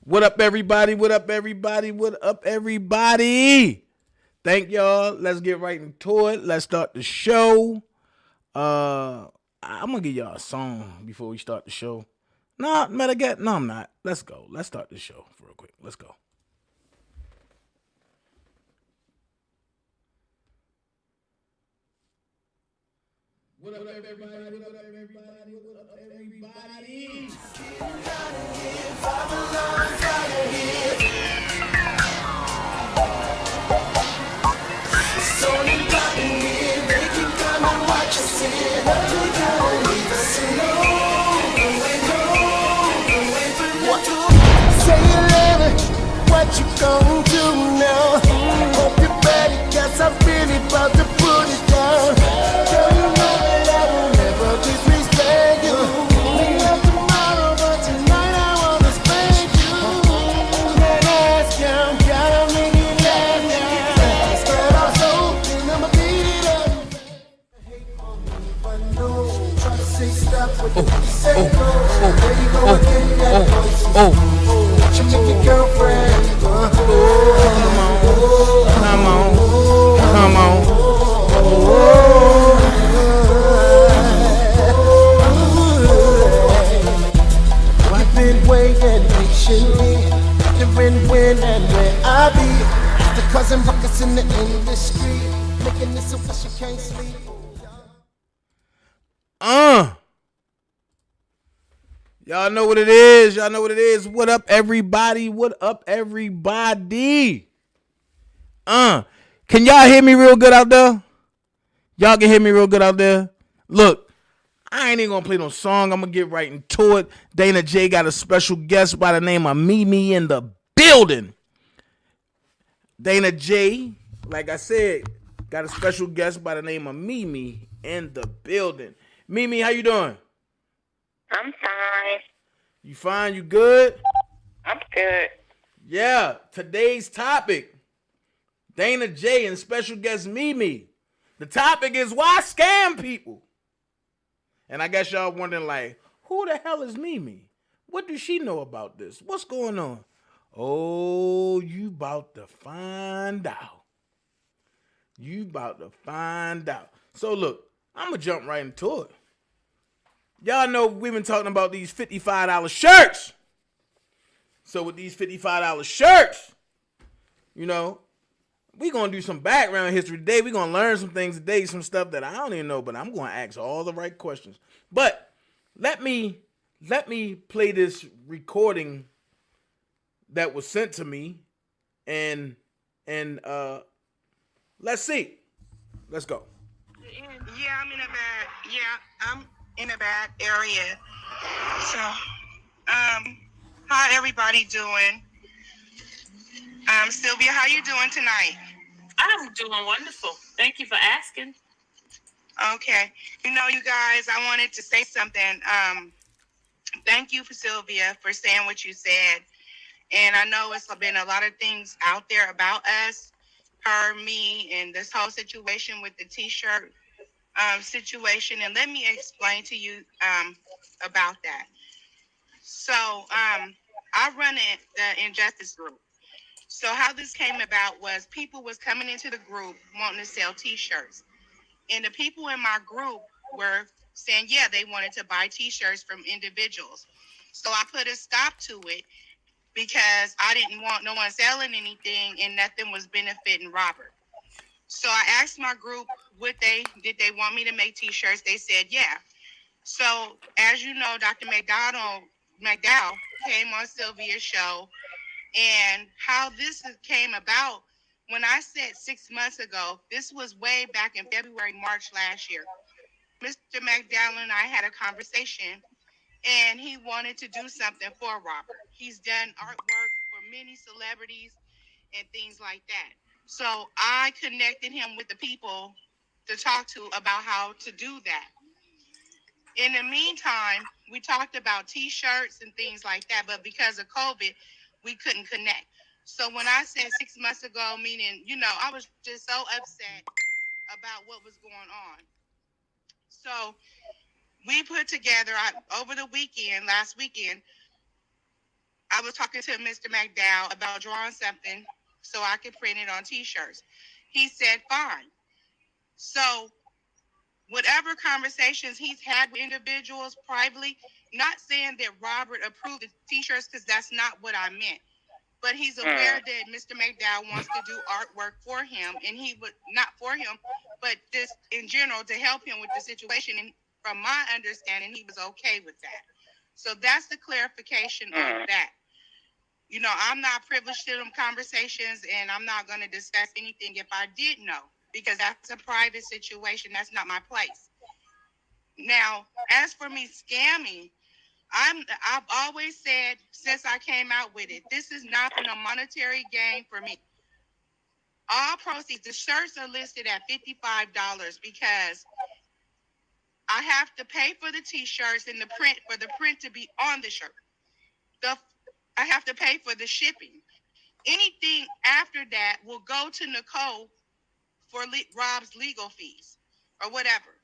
What up, everybody? What up, everybody? What up, everybody? Thank y'all. Let's get right into it. Let's start the show. I'm gonna give y'all a song before we start the show. No, matter get. No, I'm not. Let's go. Let's start the show real quick. Let's go. What up, everybody? What up, everybody? What up, everybody? What you gon' do now? Hope you're ready, cause I'm really about to put it down. Girl, you know that I will never disrespect you. We love tomorrow, but tonight I wanna spank you. That ass down, gotta make it last now. Spread our soul, and I'ma beat it up. Hate on me, but no. Try to say stop, but you say go. There you go again, that voice. You make your girlfriend. Come on. I've been waiting patiently, wondering when and where I be. After causing ruckus in the industry, making this a wish you can't sleep. Y'all know what it is. Y'all know what it is. What up, everybody? What up, everybody? Can y'all hear me real good out there? Y'all can hear me real good out there? Look, I ain't even gonna play no song. I'm gonna get right into it. Dana J got a special guest by the name of Mimi in the building. Dana J, like I said, got a special guest by the name of Mimi in the building. Mimi, how you doing? I'm fine. You fine? You good? I'm good. Yeah, today's topic, Dana J and special guest Mimi. The topic is why scam people. And I guess y'all wondering like, who the hell is Mimi? What does she know about this? What's going on? Oh, you about to find out. You about to find out. So look, I'm going to jump right into it. Y'all know we've been talking about these $55 shirts. So with these $55 shirts, you know, we're going to do some background history today. We're going to learn some things today, some stuff that I don't even know, but I'm going to ask all the right questions. But let me play this recording that was sent to me and let's see. Let's go. Yeah, I'm in a bad area. So, how everybody doing? Sylvia, how you doing tonight? I'm doing wonderful. Thank you for asking. Okay. You know, you guys, I wanted to say something. Thank you for Sylvia for saying what you said. And I know it's been a lot of things out there about us, her, me, and this whole situation with the T-shirt situation. And let me explain to you about that. So I run the Injustice Group. So how this came about was people was coming into the group wanting to sell T-shirts. And the people in my group were saying, yeah, they wanted to buy T-shirts from individuals. So I put a stop to it because I didn't want no one selling anything and nothing was benefiting Robert. So I asked my group, did they want me to make T-shirts? They said, yeah. So as you know, Dr. McDowell came on Sylvia's show, and how this came about. When I said 6 months ago, this was way back in February, March last year. Mr. McDowell and I had a conversation, and he wanted to do something for Robert. He's done artwork for many celebrities and things like that. So I connected him with the people to talk to about how to do that. In the meantime, we talked about T-shirts and things like that, but because of COVID, we couldn't connect. So when I said 6 months ago, meaning, I was just so upset about what was going on. So we put together over the weekend, last weekend, I was talking to Mr. McDowell about drawing something so I could print it on T-shirts. He said, fine. So whatever conversations he's had with individuals privately, not saying that Robert approved the T-shirts because that's not what I meant. But he's aware that Mr. McDowell wants to do artwork for him, and he would, not for him, but just in general to help him with the situation. And from my understanding, he was okay with that. So that's the clarification of that. You know, I'm not privileged to them conversations, and I'm not going to discuss anything if I did know, because that's a private situation. That's not my place. Now, as for me scamming, I've always said since I came out with it, this is not for no monetary gain for me. All proceeds, the shirts are listed at $55 because I have to pay for the T-shirts and the print for the print to be on the shirt. I have to pay for the shipping. Anything after that will go to Nicole for Rob's legal fees or whatever.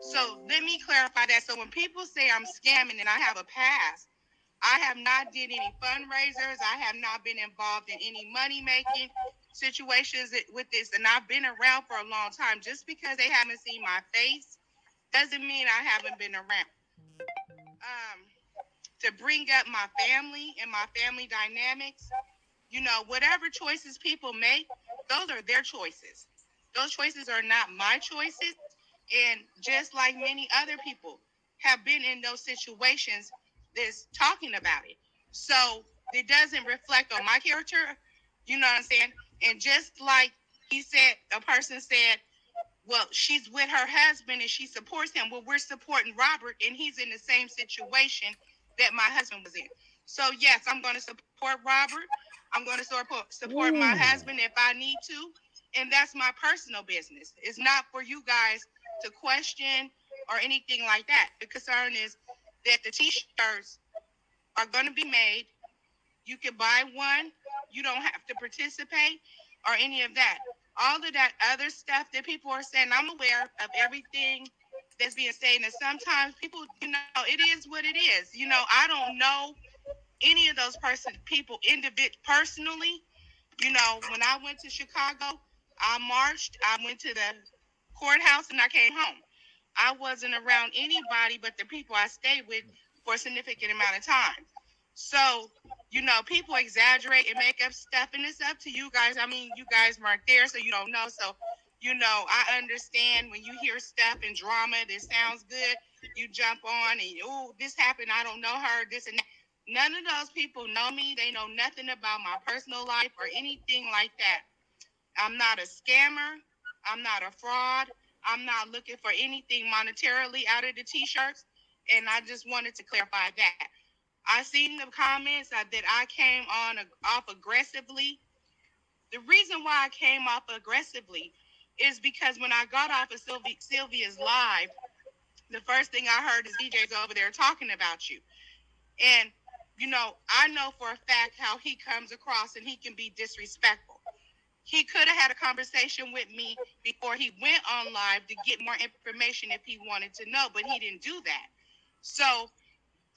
So let me clarify that. So when people say I'm scamming and I have a past, I have not did any fundraisers. I have not been involved in any money-making situations with this. And I've been around for a long time. Just because they haven't seen my face doesn't mean I haven't been around. To bring up my family and my family dynamics, you know, whatever choices people make, those are their choices. Those choices are not my choices. And just like many other people have been in those situations that's talking about it. So it doesn't reflect on my character. You know what I'm saying? And just like he said, a person said, well, she's with her husband and she supports him. Well, we're supporting Robert and he's in the same situation that my husband was in. So yes, I'm going to support Robert. I'm going to support my husband if I need to. And that's my personal business. It's not for you guys to question or anything like that. The concern is that the T-shirts are going to be made. You can buy one. You don't have to participate or any of that. All of that other stuff that people are saying, I'm aware of everything that's being said. And sometimes people, you know, it is what it is. You know, I don't know any of those people personally. You know, when I went to Chicago, I marched, I went to the courthouse, and I came home. I wasn't around anybody but the people I stayed with for a significant amount of time. So, you know, people exaggerate and make up stuff, and it's up to you guys. I mean, you guys weren't there, so you don't know. So, you know, I understand when you hear stuff and drama that sounds good, you jump on and, oh, this happened, I don't know her, this and that. None of those people know me. They know nothing about my personal life or anything like that. I'm not a scammer. I'm not a fraud. I'm not looking for anything monetarily out of the T-shirts. And I just wanted to clarify that. I seen the comments that I came off aggressively. The reason why I came off aggressively is because when I got off of Sylvia's live, the first thing I heard is DJ's over there talking about you. And, you know, I know for a fact how he comes across and he can be disrespectful. He could have had a conversation with me before he went on live to get more information if he wanted to know, but he didn't do that. So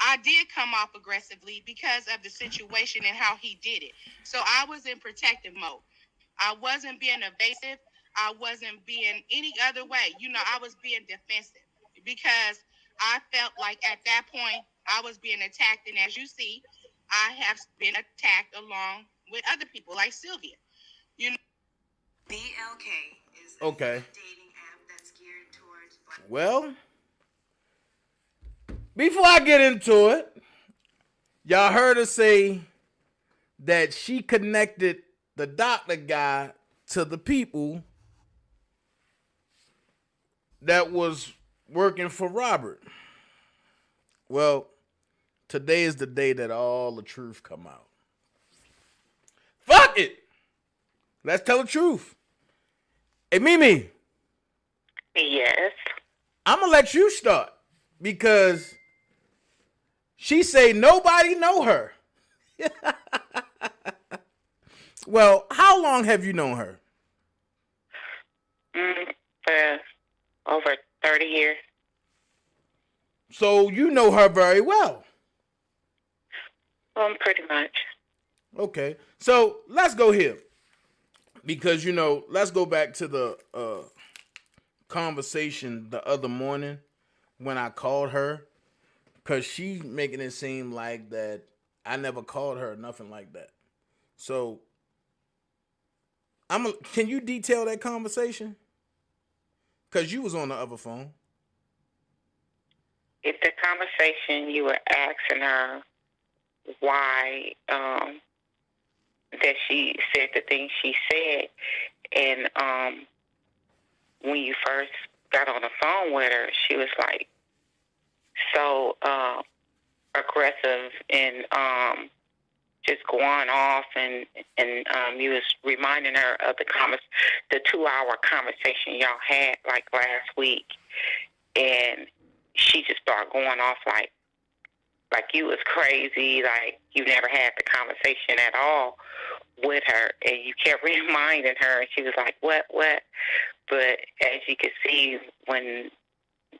I did come off aggressively because of the situation and how he did it. So I was in protective mode. I wasn't being evasive. I wasn't being any other way. You know, I was being defensive because I felt like at that point I was being attacked. And as you see, I have been attacked along with other people like Sylvia. You know, BLK is a Okay. dating app that's geared towards black. Well, before I get into it, y'all heard her say that she connected the doctor guy to the people that was working for Robert. Well, today is the day that all the truth come out. Fuck it. Let's tell the truth. Hey, Mimi. Yes. I'm going to let you start because she say nobody know her. Well, how long have you known her? For over 30 years. So you know her very well. Pretty much. Okay, so let's go here because let's go back to the conversation the other morning when I called her, because she making it seem like that I never called her, nothing like that. So can you detail that conversation? Because you was on the other phone. If the conversation you were asking her why that she said the things she said, and when you first got on the phone with her, she was like so aggressive and just going off, and you was reminding her of the 2-hour conversation y'all had like last week, and she just started going off like you was crazy, like you never had the conversation at all with her, and you kept reminding her, and she was like, what? But as you can see, when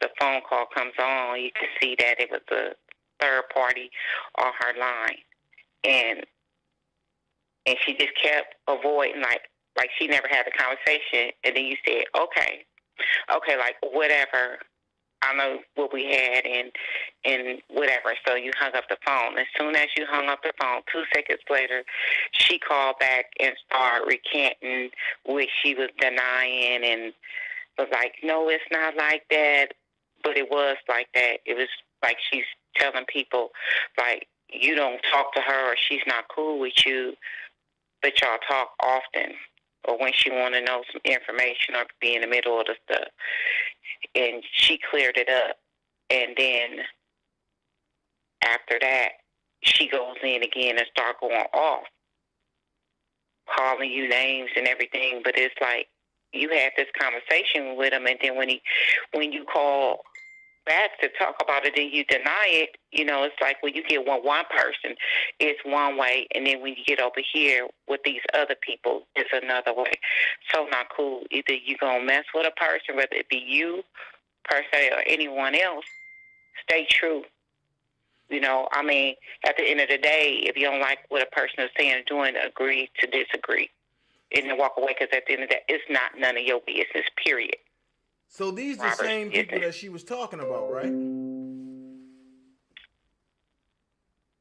the phone call comes on, you can see that it was a third party on her line, and she just kept avoiding, like she never had the conversation, and then you said, okay, like whatever. I know what we had and whatever. So you hung up the phone. As soon as you hung up the phone, 2 seconds later, she called back and started recanting what she was denying and was like, no, it's not like that. But it was like that. It was like she's telling people, like, you don't talk to her or she's not cool with you, but y'all talk often. Or when she want to know some information or be in the middle of the stuff. And she cleared it up. And then after that, she goes in again and start going off, calling you names and everything. But it's like you had this conversation with him, and then when you call back to talk about it and you deny it, it's like when you get one person, it's one way, and then when you get over here with these other people, it's another way. So not cool. Either you gonna mess with a person, whether it be you, per se, or anyone else, stay true. I mean, at the end of the day, if you don't like what a person is saying or doing, agree to disagree. And then walk away, because at the end of the day, it's not none of your business, period. So these the same people that she was talking about, right?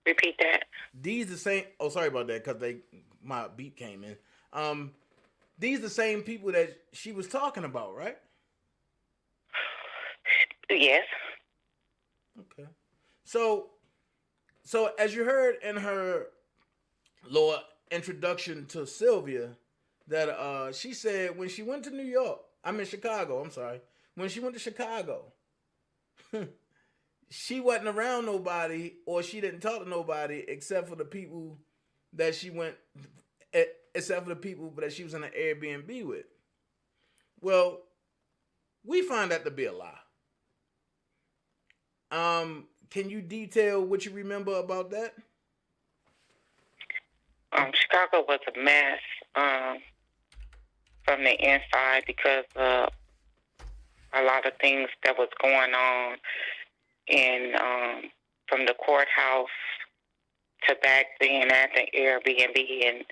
Repeat that. These the same. Oh, sorry about that, because my beat came in. These the same people that she was talking about, right? Yes. Okay. So as you heard in her little introduction to Sylvia, that she said when she went to Chicago. I'm sorry. When she went to Chicago, she wasn't around nobody, or she didn't talk to nobody except for the people that she was in an Airbnb with. Well, we find that to be a lie. Can you detail what you remember about that? Chicago was a mess from the inside because of a lot of things that was going on, and from the courthouse to back being at the Airbnb and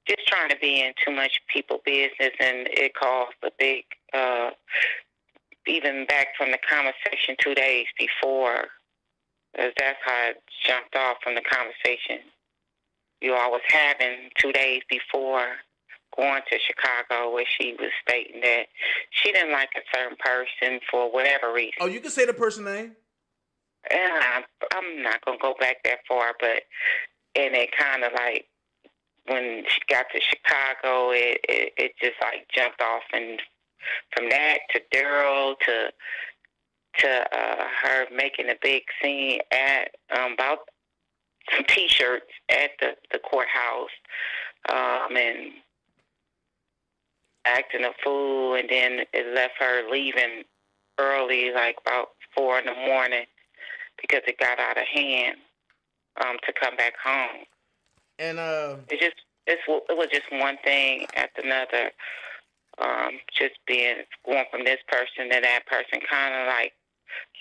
just trying to be in too much people business, and it caused a big, even back from the conversation 2 days before, that's how it jumped off from the conversation you all was having 2 days before going to Chicago, where she was stating that she didn't like a certain person for whatever reason. Oh, you can say the person's name? And I'm not going to go back that far, and it kind of like, when she got to Chicago, it just like jumped off, and from that to Daryl to her making a big scene at about some T-shirts at the courthouse, and acting a fool, and then it left her leaving early, like about 4 a.m, because it got out of hand, to come back home. And it was just one thing after another, just going from this person to that person, kind of like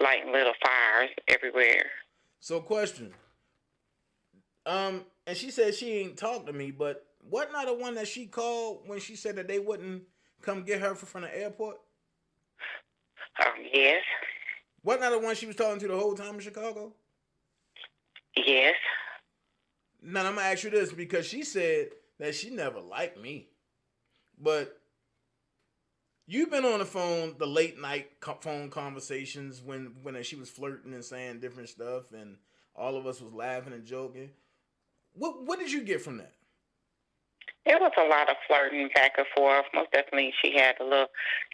lighting little fires everywhere. So, question: And she said she ain't talked to me, but wasn't I the one that she called when she said that they wouldn't come get her from the airport? Yes. Wasn't I the one she was talking to the whole time in Chicago? Yes. Now I'm gonna ask you this because she said that she never liked me, but you've been on the phone, the late night phone conversations when she was flirting and saying different stuff, and all of us was laughing and joking. What did you get from that? It was a lot of flirting back and forth. Most definitely, she had a little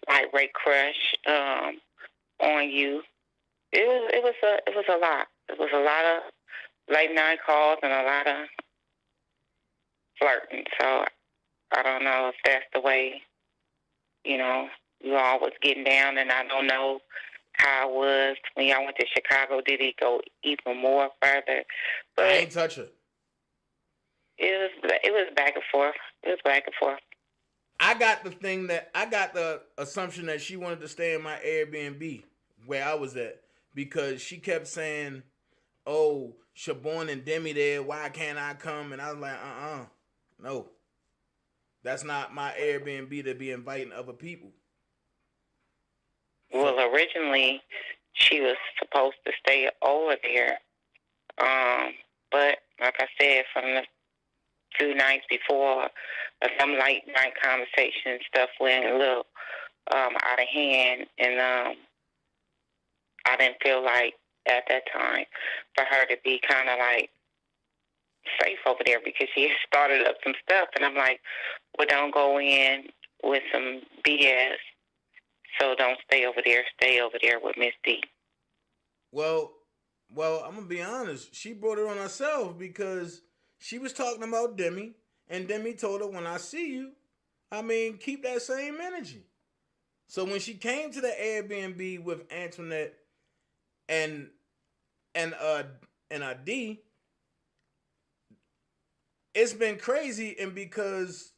lightweight crush on you. It was a lot. It was a lot of late night calls and a lot of flirting. So I don't know if that's the way, you all was getting down, and I don't know how it was when y'all went to Chicago. Did it go even more further? But I ain't touch her. It was back and forth. It was back and forth. I got the assumption that she wanted to stay in my Airbnb where I was at because she kept saying, "Oh, Siobhan and Demi there. Why can't I come?" And I was like, no, that's not my Airbnb to be inviting other people. Well, originally she was supposed to stay over there, but like I said, from the 2 nights before, some late night conversation stuff went a little out of hand, and I didn't feel like at that time for her to be kind of like safe over there because she had started up some stuff, and I'm like, well, don't go in with some BS. So don't stay over there. Stay over there with Miss D. Well, I'm gonna be honest. She brought it on herself because she was talking about Demi, and Demi told her, "When I see you, keep that same energy." So when she came to the Airbnb with Antoinette and D, it's been crazy, and because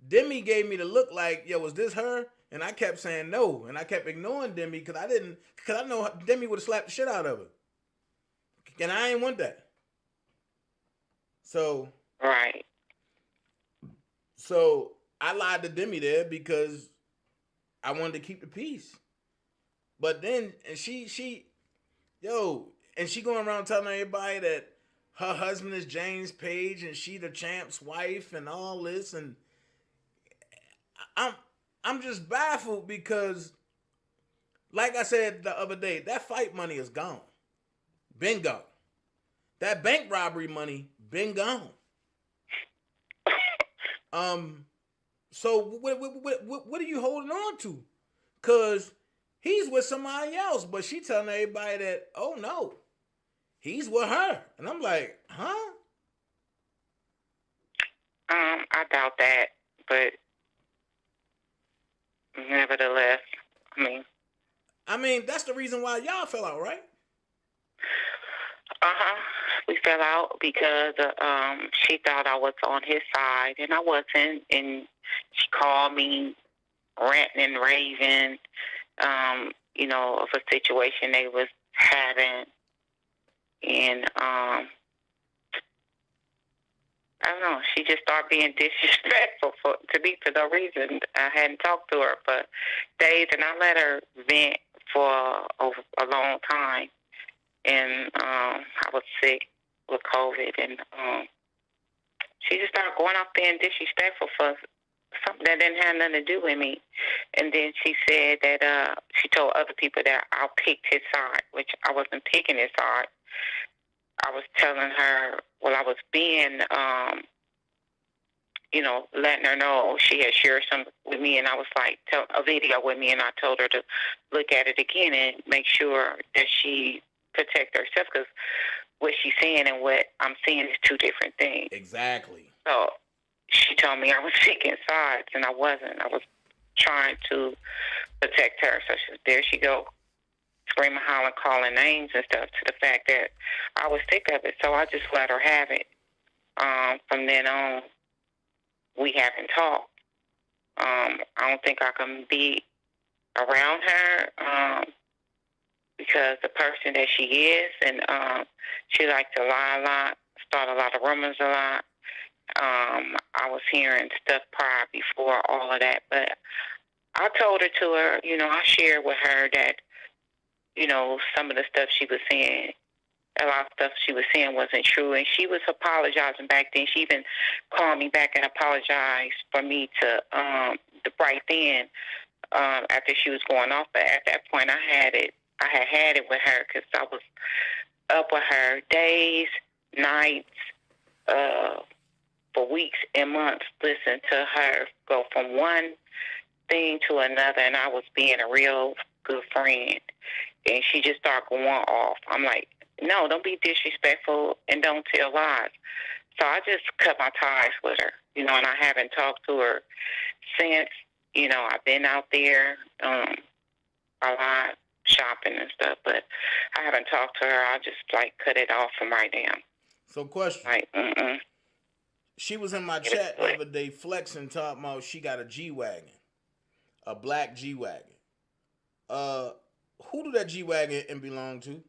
Demi gave me the look like, "Yo, was this her?" And I kept saying no, and I kept ignoring Demi because I know Demi would have slapped the shit out of her, and I ain't want that. So right. So I lied to Demi there because I wanted to keep the peace. But then, and she going around telling everybody that her husband is James Page and she the champ's wife and all this, and I'm just baffled because, like I said the other day, that fight money is gone. Been gone. That bank robbery money been gone. So what are you holding on to? Cause he's with somebody else, but she telling everybody that, oh no, he's with her, and I'm like, huh? I doubt that, but nevertheless, that's the reason why y'all fell out, right? We fell out because she thought I was on his side, and I wasn't. And she called me ranting and raving, of a situation they was having, and I don't know. She just started being disrespectful for no reason. I hadn't talked to her for days, and I let her vent for a long time. And I was sick with COVID, and she just started going off being disrespectful for something that didn't have nothing to do with me. And then she said that she told other people that I picked his side, which I wasn't picking his side. I was telling her, well, I was being, letting her know she had shared something with me, and I was like, a video with me, and I told her to look at it again and make sure that she protect herself, because what she's saying and what I'm seeing is two different things. Exactly. So she told me I was picking sides, and I wasn't. I was trying to protect her. So there she go, screaming, hollering, calling names and stuff, to the fact that I was sick of it. So I just let her have it. From then on, we haven't talked. I don't think I can be around her because the person that she is, and she likes to lie a lot, start a lot of rumors a lot. I was hearing stuff prior before all of that, but I told her, I shared with her that, some of the stuff she was saying, a lot of stuff she was saying wasn't true, and she was apologizing back then. She even called me back and apologized for me to right then after she was going off. But at that point, I had it with her because I was up with her days, nights, for weeks and months, listening to her go from one thing to another, and I was being a real good friend. And she just started going off. I'm like, no, don't be disrespectful and don't tell lies. So I just cut my ties with her, and I haven't talked to her since. I've been out there a lot shopping and stuff, but I haven't talked to her. I just cut it off from right now. So, question. She was in my chat the other day flexing, talking about she got a G-Wagon, a black G-Wagon. Who do that G-Wagon belong to?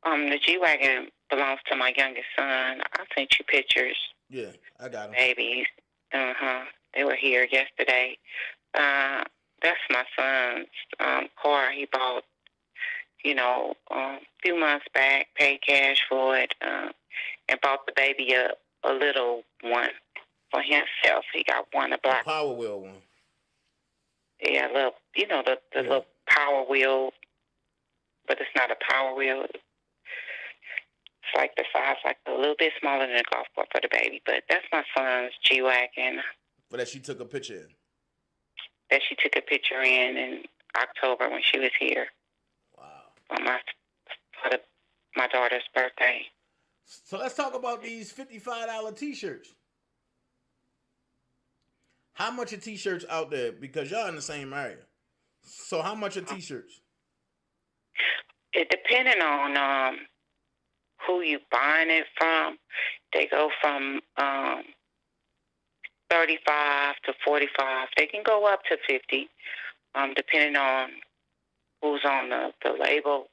The G-Wagon belongs to my youngest son. I sent you pictures. Yeah, I got them. Babies. They were here yesterday. That's my son's car he bought, a few months back, paid cash for it, and bought the baby a little one for himself. He got one, a black Power Wheel one. Yeah, little, the little Power Wheel, but it's not a Power Wheel. It's like the size, a little bit smaller than a golf cart for the baby. But that's my son's G-Wagon. But that she took a picture in. That she took a picture in October when she was here. Wow. On my daughter's birthday. So let's talk about these $55 T-shirts. How much are T-shirts out there? Because y'all in the same area. So how much are T-shirts? It depending on who you buying it from. They go from 35 to 45. They can go up to 50, depending on who's on the label.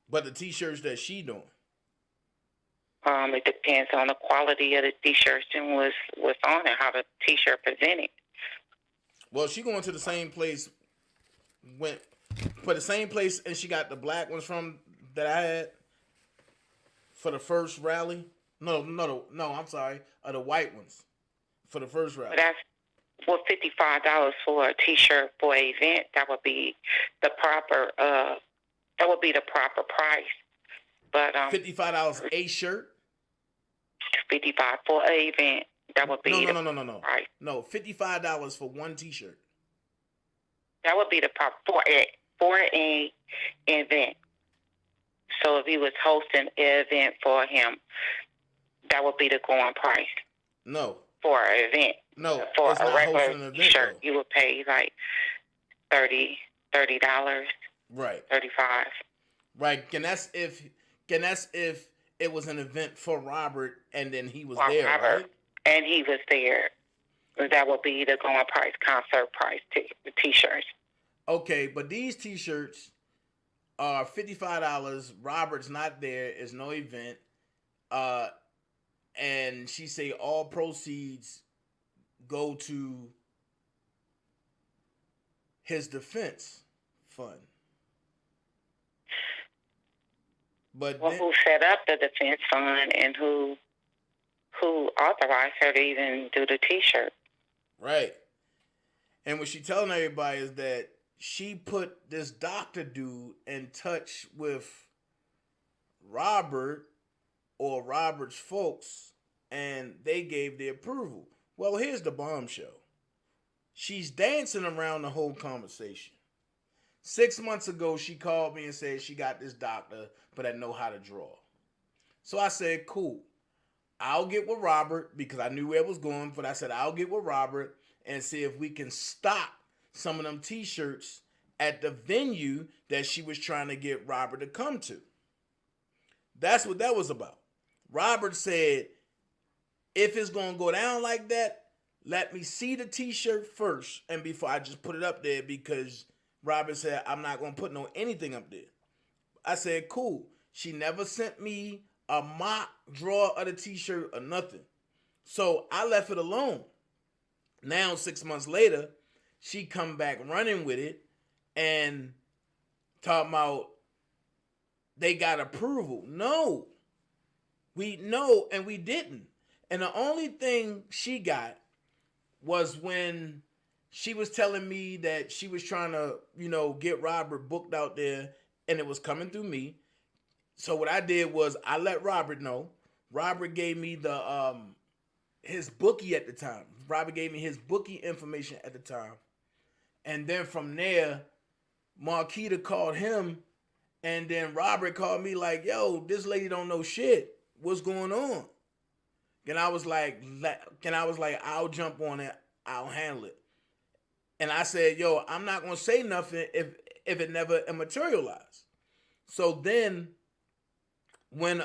But the T-shirts that she doing? It depends on the quality of the T-shirts and what's on it, how the T-shirt presented. Well, she going to the same place, and she got the black ones from that I had for the first rally. No, I'm sorry, the white ones for the first rally. That's $55 for a T-shirt for an event. That would be the proper. That would be the proper price. But $55 a shirt. $55 for an event. That would be no. Right. No, $55 for one T-shirt. That would be the proper for an event. So if he was hosting an event for him, that would be the going price. No. For an event. No. For it's a not regular event, shirt, though. you would pay $30. Right. $35. Right. And that's if it was an event for Robert and then he was there, Robert, right? And he was there. That would be the going price, concert price, the T-shirts. Okay, but these T-shirts are $55. Robert's not there. It's no event. And she say all proceeds go to his defense fund. But who set up the defense fund and who authorized her to even do the T-shirt? Right. And what she telling everybody is that she put this doctor dude in touch with Robert or Robert's folks, and they gave the approval. Well, here's the bombshell. She's dancing around the whole conversation. 6 months ago, she called me and said she got this doctor, but I know how to draw. So I said, cool. I'll get with Robert because I knew where it was going, but I said, I'll get with Robert and see if we can stop some of them T-shirts at the venue that she was trying to get Robert to come to. That's what that was about. Robert said, if it's going to go down like that, let me see the T-shirt first and before I just put it up there, because Robert said, I'm not going to put anything up there. I said, cool. She never sent me a mock draw of the t-shirt or nothing. So I left it alone. Now 6 months later, she come back running with it and talking about they got approval. No, we didn't. And the only thing she got was when she was telling me that she was trying to, get Robert booked out there, and it was coming through me. So what I did was I let Robert know. Robert gave me the his bookie at the time. Robert gave me his bookie information at the time. And then from there, Marquita called him, and then Robert called me like, yo, this lady don't know shit. What's going on? And I was like, I'll jump on it. I'll handle it. And I said, yo, I'm not gonna say nothing if it never materialized. So then when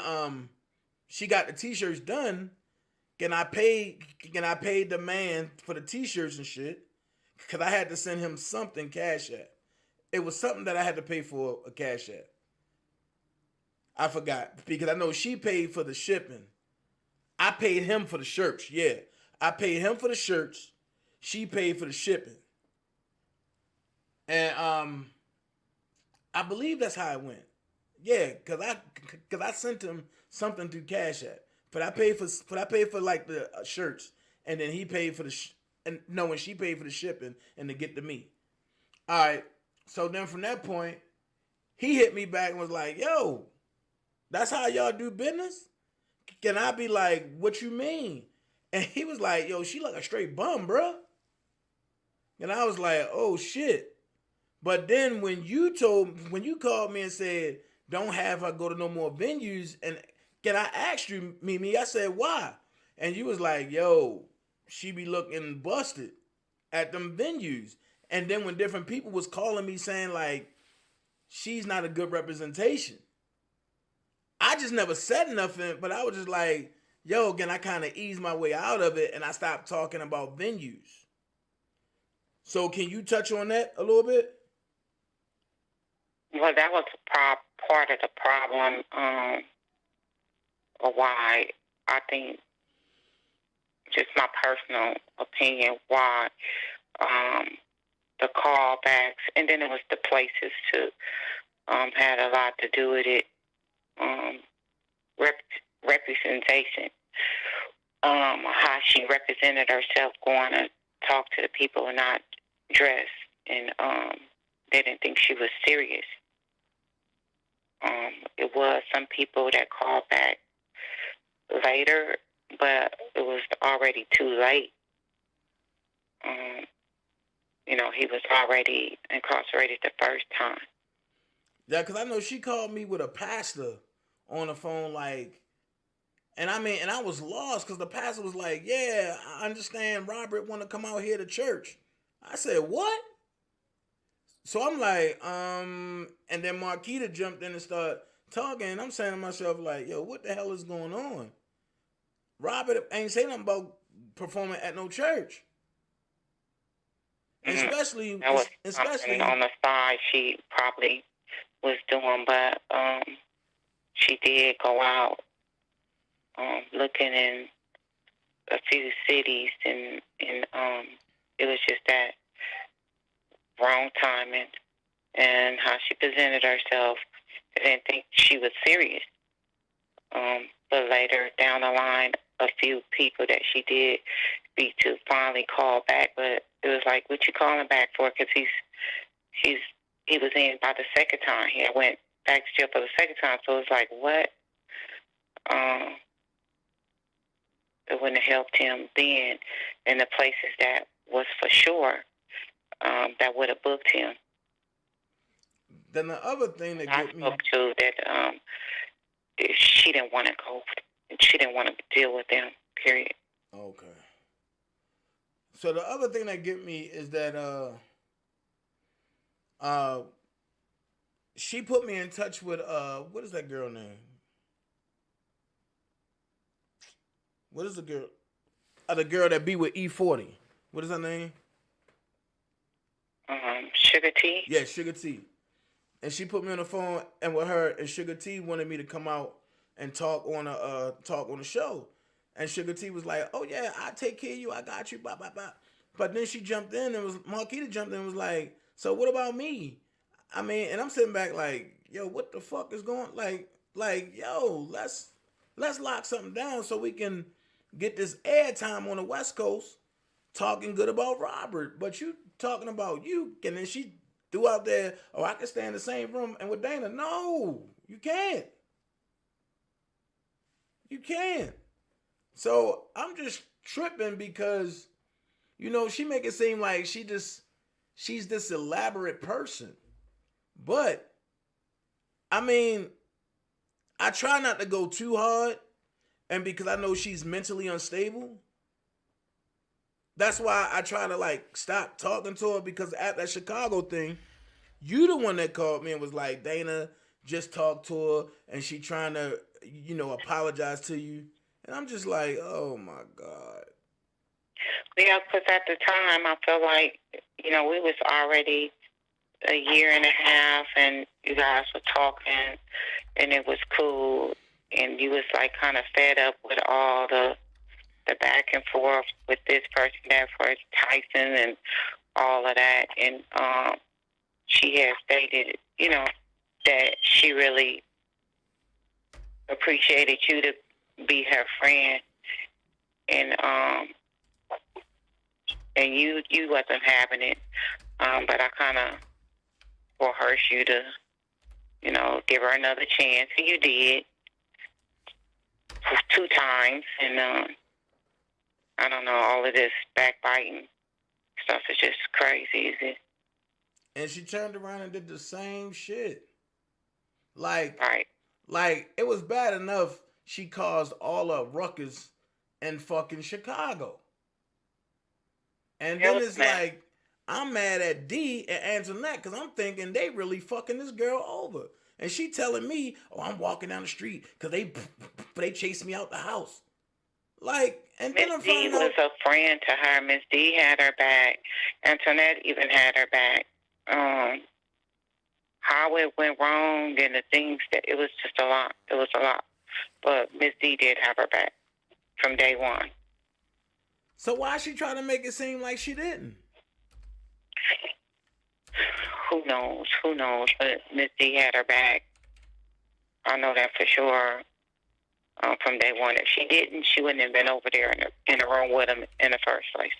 she got the t-shirts done, can I pay the man for the t-shirts and shit? Cause I had to send him something Cash App. It was something that I had to pay for a Cash App. I forgot because I know she paid for the shipping. I paid him for the shirts. Yeah, I paid him for the shirts. She paid for the shipping. And I believe that's how it went. Yeah, cause I sent him something through Cash App, but I paid for like the shirts, and then he paid for and she paid for the shipping and to get to me. All right, so then from that point, he hit me back and was like, "Yo, that's how y'all do business?" Can I be like, "What you mean?" And he was like, "Yo, she like a straight bum, bruh." And I was like, "Oh shit." But then when you called me and said, don't have her go to no more venues, and can I ask you, Mimi? I said, why? And you was like, yo, she be looking busted at them venues. And then when different people was calling me saying like, she's not a good representation, I just never said nothing, but I was just like, yo, again, I kind of eased my way out of it, and I stopped talking about venues. So can you touch on that a little bit? Well, that was part of the problem, or why I think, just my personal opinion, why the callbacks, and then it was the places too, had a lot to do with it. Representation, how she represented herself, going to talk to the people and not dress, and they didn't think she was serious. It was some people that called back later, but it was already too late. He was already incarcerated the first time. Yeah, because I know she called me with a pastor on the phone, like, and I was lost because the pastor was like, yeah, I understand Robert want to come out here to church. I said, what? So I'm like, and then Marquita jumped in and started talking, and I'm saying to myself, like, yo, what the hell is going on? Robert ain't saying nothing about performing at no church. Mm-hmm. Especially on the side she probably was doing, but she did go out looking in a few cities, and it was just that wrong timing and how she presented herself. I didn't think she was serious. But later down the line, a few people that she did speak to finally called back, but it was like, what you calling back for? Because he was in by the second time. He went back to jail for the second time, so it's like, what? It wouldn't have helped him then in the places that was for sure that would have booked him. Then the other thing that I spoke to that she didn't want to go. She didn't want to deal with them. Period. Okay. So the other thing that get me is that she put me in touch with what is that girl name? What is the girl? The girl that be with E40. What is her name? Sugar T. Yeah, Sugar T. And she put me on the phone, and with her, and Sugar T wanted me to come out and talk on the show. And Sugar T was like, "Oh yeah, I take care of you. I got you." Blah blah blah. But then she jumped in and was Marquita jumped in and was like, "So what about me?" I mean, and I'm sitting back like, "Yo, what the fuck is going yo, let's lock something down so we can get this airtime on the West Coast talking good about Robert. But you talking about you, and then she threw out there, oh, I can stay in the same room and with Dana. No, you can't. You can't. So I'm just tripping because, she make it seem like she's this elaborate person. But I mean, I try not to go too hard, and because I know she's mentally unstable, that's why I try to stop talking to her, because at that Chicago thing, you the one that called me and was like, Dana just talked to her and she trying to, apologize to you. And I'm just like, oh my God. Yeah, because at the time I felt like, we was already a year and a half and you guys were talking and it was cool, and you was kind of fed up with all the back and forth with this person, that person, Tyson, and all of that. And she had stated, that she really appreciated you to be her friend, and you wasn't having it. But I kind of coerced you to, give her another chance, and you did 2 times. And I don't know, all of this backbiting stuff is just crazy, is it? And she turned around and did the same shit. Right. It was bad enough she caused all the ruckus in fucking Chicago. And then it's like, I'm mad at D and Antoinette because I'm thinking they really fucking this girl over. And she telling me, oh, I'm walking down the street because they chased me out the house. And then I'm Miss D was a friend to her. Miss D had her back. Antoinette even had her back. How it went wrong and the things that, it was just a lot. It was a lot. But Miss D did have her back from day one. So why she trying to make it seem like she didn't? Who knows? But Miss D had her back. I know that for sure. From day one. If she didn't, she wouldn't have been over there in the room with him in the first place.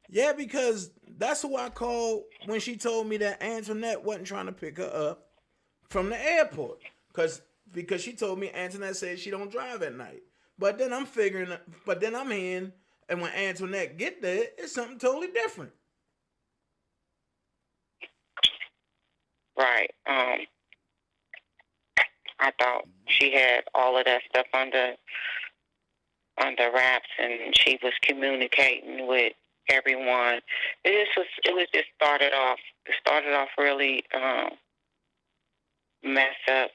Yeah, because that's who I called when she told me that Antoinette wasn't trying to pick her up from the airport. Because she told me Antoinette said she don't drive at night. But then I'm hearing, and when Antoinette get there, it's something totally different. Right. I thought she had all of that stuff under wraps, and she was communicating with everyone. It started off really messed up,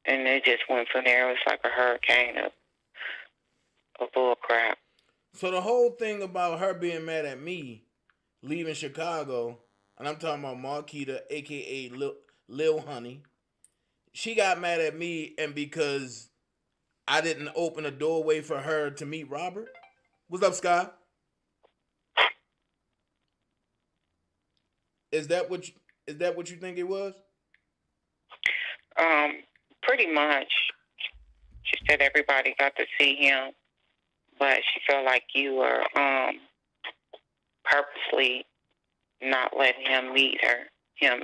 and it just went from there. It was like a hurricane of bull crap. So the whole thing about her being mad at me leaving Chicago, and I'm talking about Marquita, aka Lil Honey, she got mad at me, and because I didn't open a doorway for her to meet Robert. What's up, Scott? Is that what you think it was? Pretty much. She said everybody got to see him, but she felt like you were purposely not letting him meet him.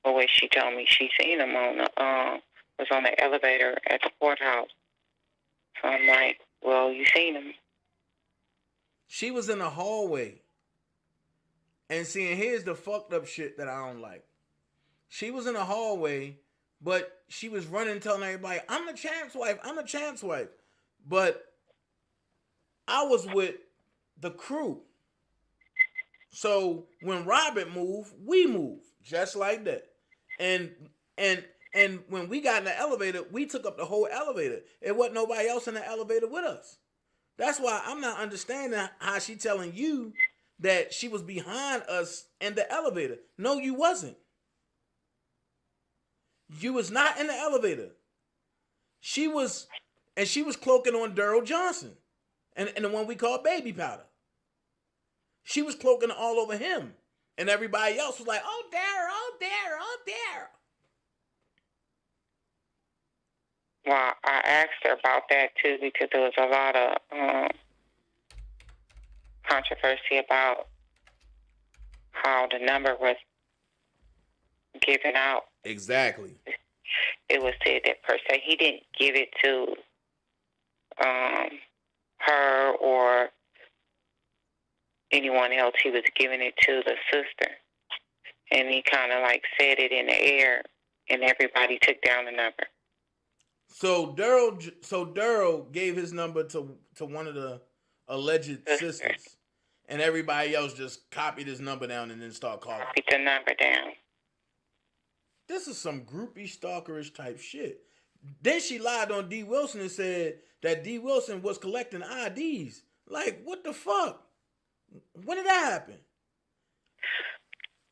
The way she told me, she seen him was on the elevator at the courthouse. So I'm like, well, you seen him. She was in the hallway. And seeing, here's the fucked up shit that I don't like. She was in the hallway, but she was running telling everybody, I'm the champ's wife. But I was with the crew. So when Robert moved, we moved. Just like that. And when we got in the elevator, we took up the whole elevator. It wasn't nobody else in the elevator with us. That's why I'm not understanding how she telling you that she was behind us in the elevator. No, you wasn't. You was not in the elevator. She was cloaking on Daryl Johnson, and the one we call Baby Powder. She was cloaking all over him, and everybody else was like, "Oh, Daryl, oh, Daryl, oh, Daryl." Well, I asked her about that too because there was a lot of controversy about how the number was given out. Exactly. It was said that per se he didn't give it to her or anyone else. He was giving it to the sister, and he kind of like said it in the air, and everybody took down the number. So Daryl gave his number to one of the alleged sisters, and everybody else just copied his number down and then start calling. Copied the number down. This is some groupie stalkerish type shit. Then she lied on D. Wilson and said that D. Wilson was collecting IDs. Like, what the fuck? When did that happen?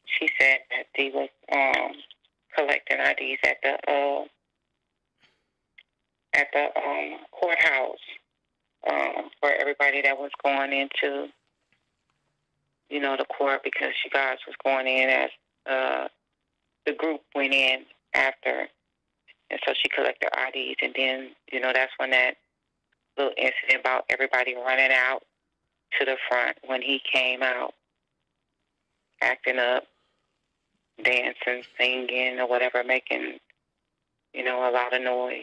She said that D was collecting IDs at the courthouse for everybody that was going into, the court, because you guys was going in as the group went in after, and so she collected IDs, and then, that's when that little incident about everybody running out to the front when he came out, acting up, dancing, singing, or whatever, making, a lot of noise.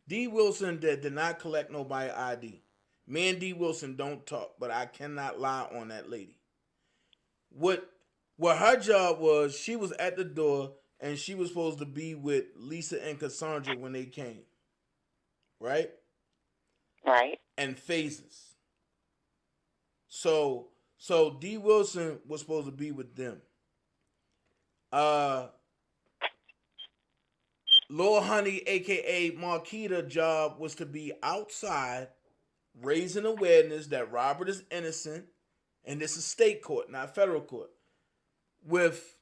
D. Wilson did not collect nobody ID. Me and D. Wilson don't talk, but I cannot lie on that lady. What her job was, she was at the door, and she was supposed to be with Lisa and Cassandra when they came. Right? Right. And phases. So D. Wilson was supposed to be with them. Lil Honey, aka Marquita, job was to be outside raising awareness that Robert is innocent, and this is state court, not federal court, with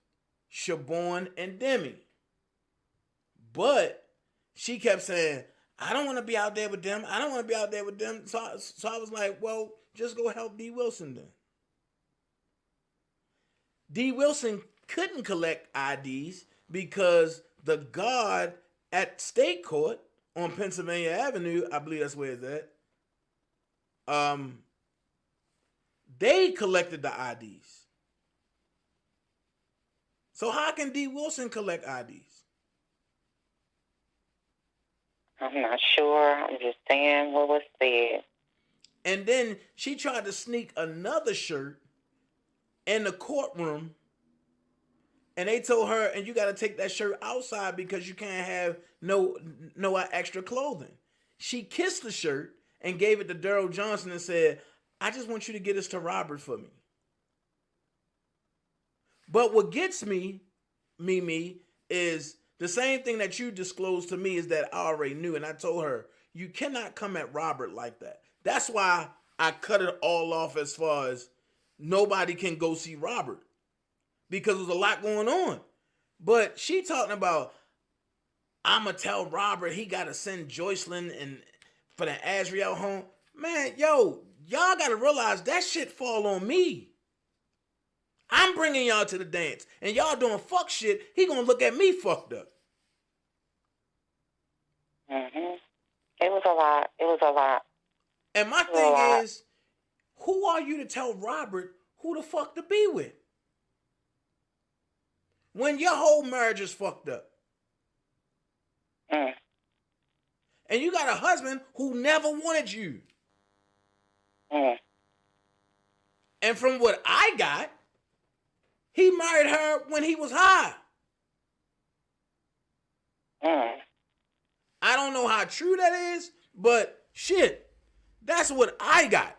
Siobhan and Demi. But she kept saying, I don't want to be out there with them. I don't want to be out there with them. So I was like, well, just go help D. Wilson then. D. Wilson couldn't collect IDs because the guard at state court on Pennsylvania Avenue, I believe that's where it's at, they collected the IDs. So how can D. Wilson collect IDs? I'm not sure. I'm just saying what was said. And then she tried to sneak another shirt in the courtroom, and they told her, and you got to take that shirt outside because you can't have no extra clothing. She kissed the shirt and gave it to Daryl Johnson and said, I just want you to get this to Robert for me. But what gets me, Mimi, is the same thing that you disclosed to me is that I already knew. And I told her, you cannot come at Robert like that. That's why I cut it all off as far as nobody can go see Robert. Because there's a lot going on. But she talking about, I'ma tell Robert he got to send Joycelyn and for the Azriel home. Man, y'all got to realize that shit fall on me. I'm bringing y'all to the dance, and y'all doing fuck shit. He gonna look at me fucked up. Mhm. It was a lot. And my thing is, who are you to tell Robert who the fuck to be with when your whole marriage is fucked up? Mm. And you got a husband who never wanted you. Mm. And from what I got, he married her when he was high. Mm. I don't know how true that is, but shit, that's what I got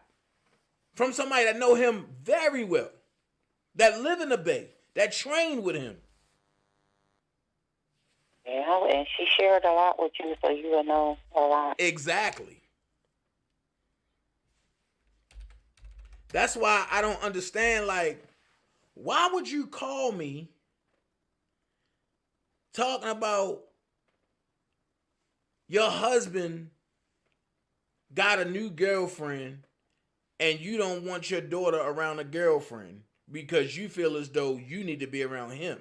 from somebody that know him very well, that live in the Bay, that trained with him. Yeah, and she shared a lot with you, so you will know a lot. Exactly. That's why I don't understand, like, why would you call me talking about your husband got a new girlfriend and you don't want your daughter around a girlfriend because you feel as though you need to be around him.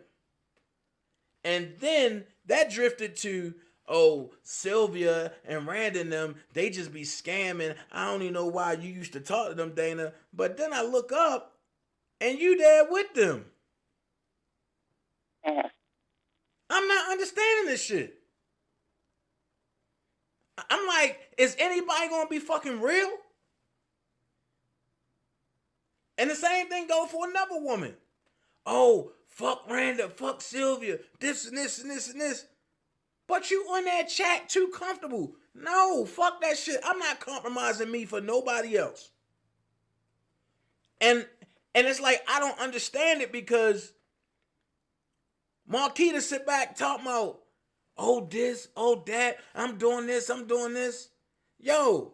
And then that drifted to, oh, Sylvia and Rand and them, they just be scamming. I don't even know why you used to talk to them, Dana. But then I look up and you there with them. I'm not understanding this shit. I'm like, is anybody gonna be fucking real? And the same thing goes for another woman. Oh, fuck Randa, fuck Sylvia, this and this and this and this. But you on that chat too comfortable. No, fuck that shit. I'm not compromising me for nobody else. And it's like, I don't understand it because Marquita sit back talking about, oh this, oh that, I'm doing this, I'm doing this. Yo,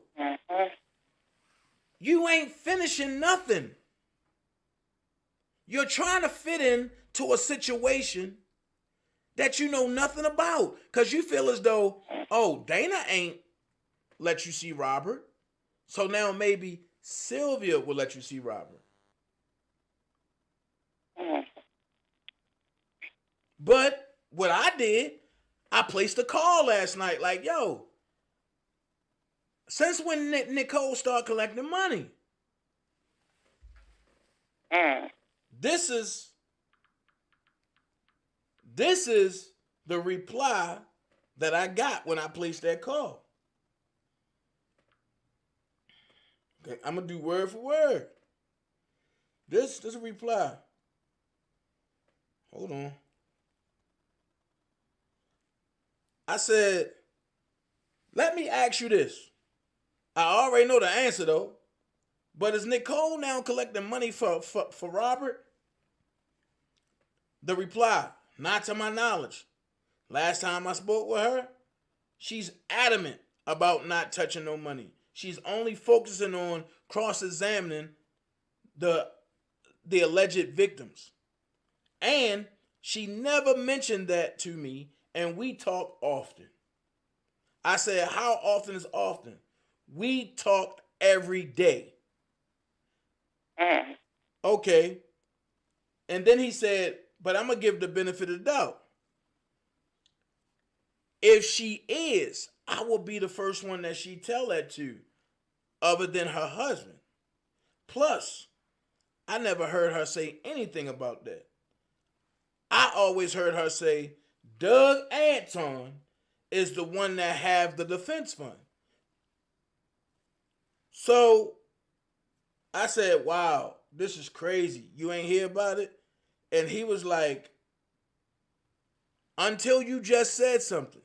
you ain't finishing nothing. You're trying to fit in to a situation that you know nothing about. Because you feel as though, oh, Dana ain't let you see Robert. So now maybe Sylvia will let you see Robert. But what I did, I placed a call last night like, yo, since when Nicole started collecting money? This is the reply that I got when I placed that call. Okay, I'm gonna do word for word. This is a reply. Hold on. I said, let me ask you this. I already know the answer though. But is Nicole now collecting money for Robert? The reply, not to my knowledge. Last time I spoke with her, she's adamant about not touching no money. She's only focusing on cross-examining the alleged victims. And she never mentioned that to me, and we talk often. I said, how often is often? We talked every day. Okay. And then he said, but I'm going to give the benefit of the doubt. If she is, I will be the first one that she tell that to, other than her husband. Plus, I never heard her say anything about that. I always heard her say, Doug Anton is the one that have the defense fund. So I said, wow, this is crazy. You ain't hear about it? And he was like, until you just said something.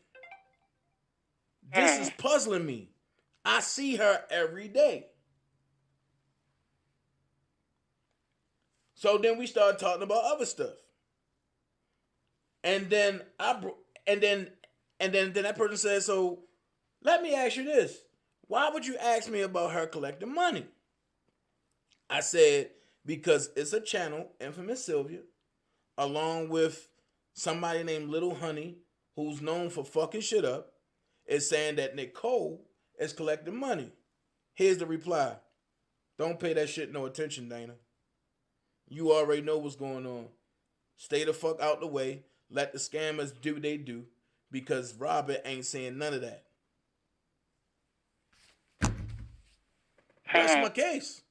This is puzzling me. I see her every day. So then we started talking about other stuff. And then then that person said, so let me ask you this. Why would you ask me about her collecting money? I said, because it's a channel, Infamous Sylvia, along with somebody named Little Honey, who's known for fucking shit up, is saying that Nicole is collecting money. Here's the reply. Don't pay that shit no attention, Dana. You already know what's going on. Stay the fuck out the way. Let the scammers do what they do, because Robert ain't saying none of that. That's my case.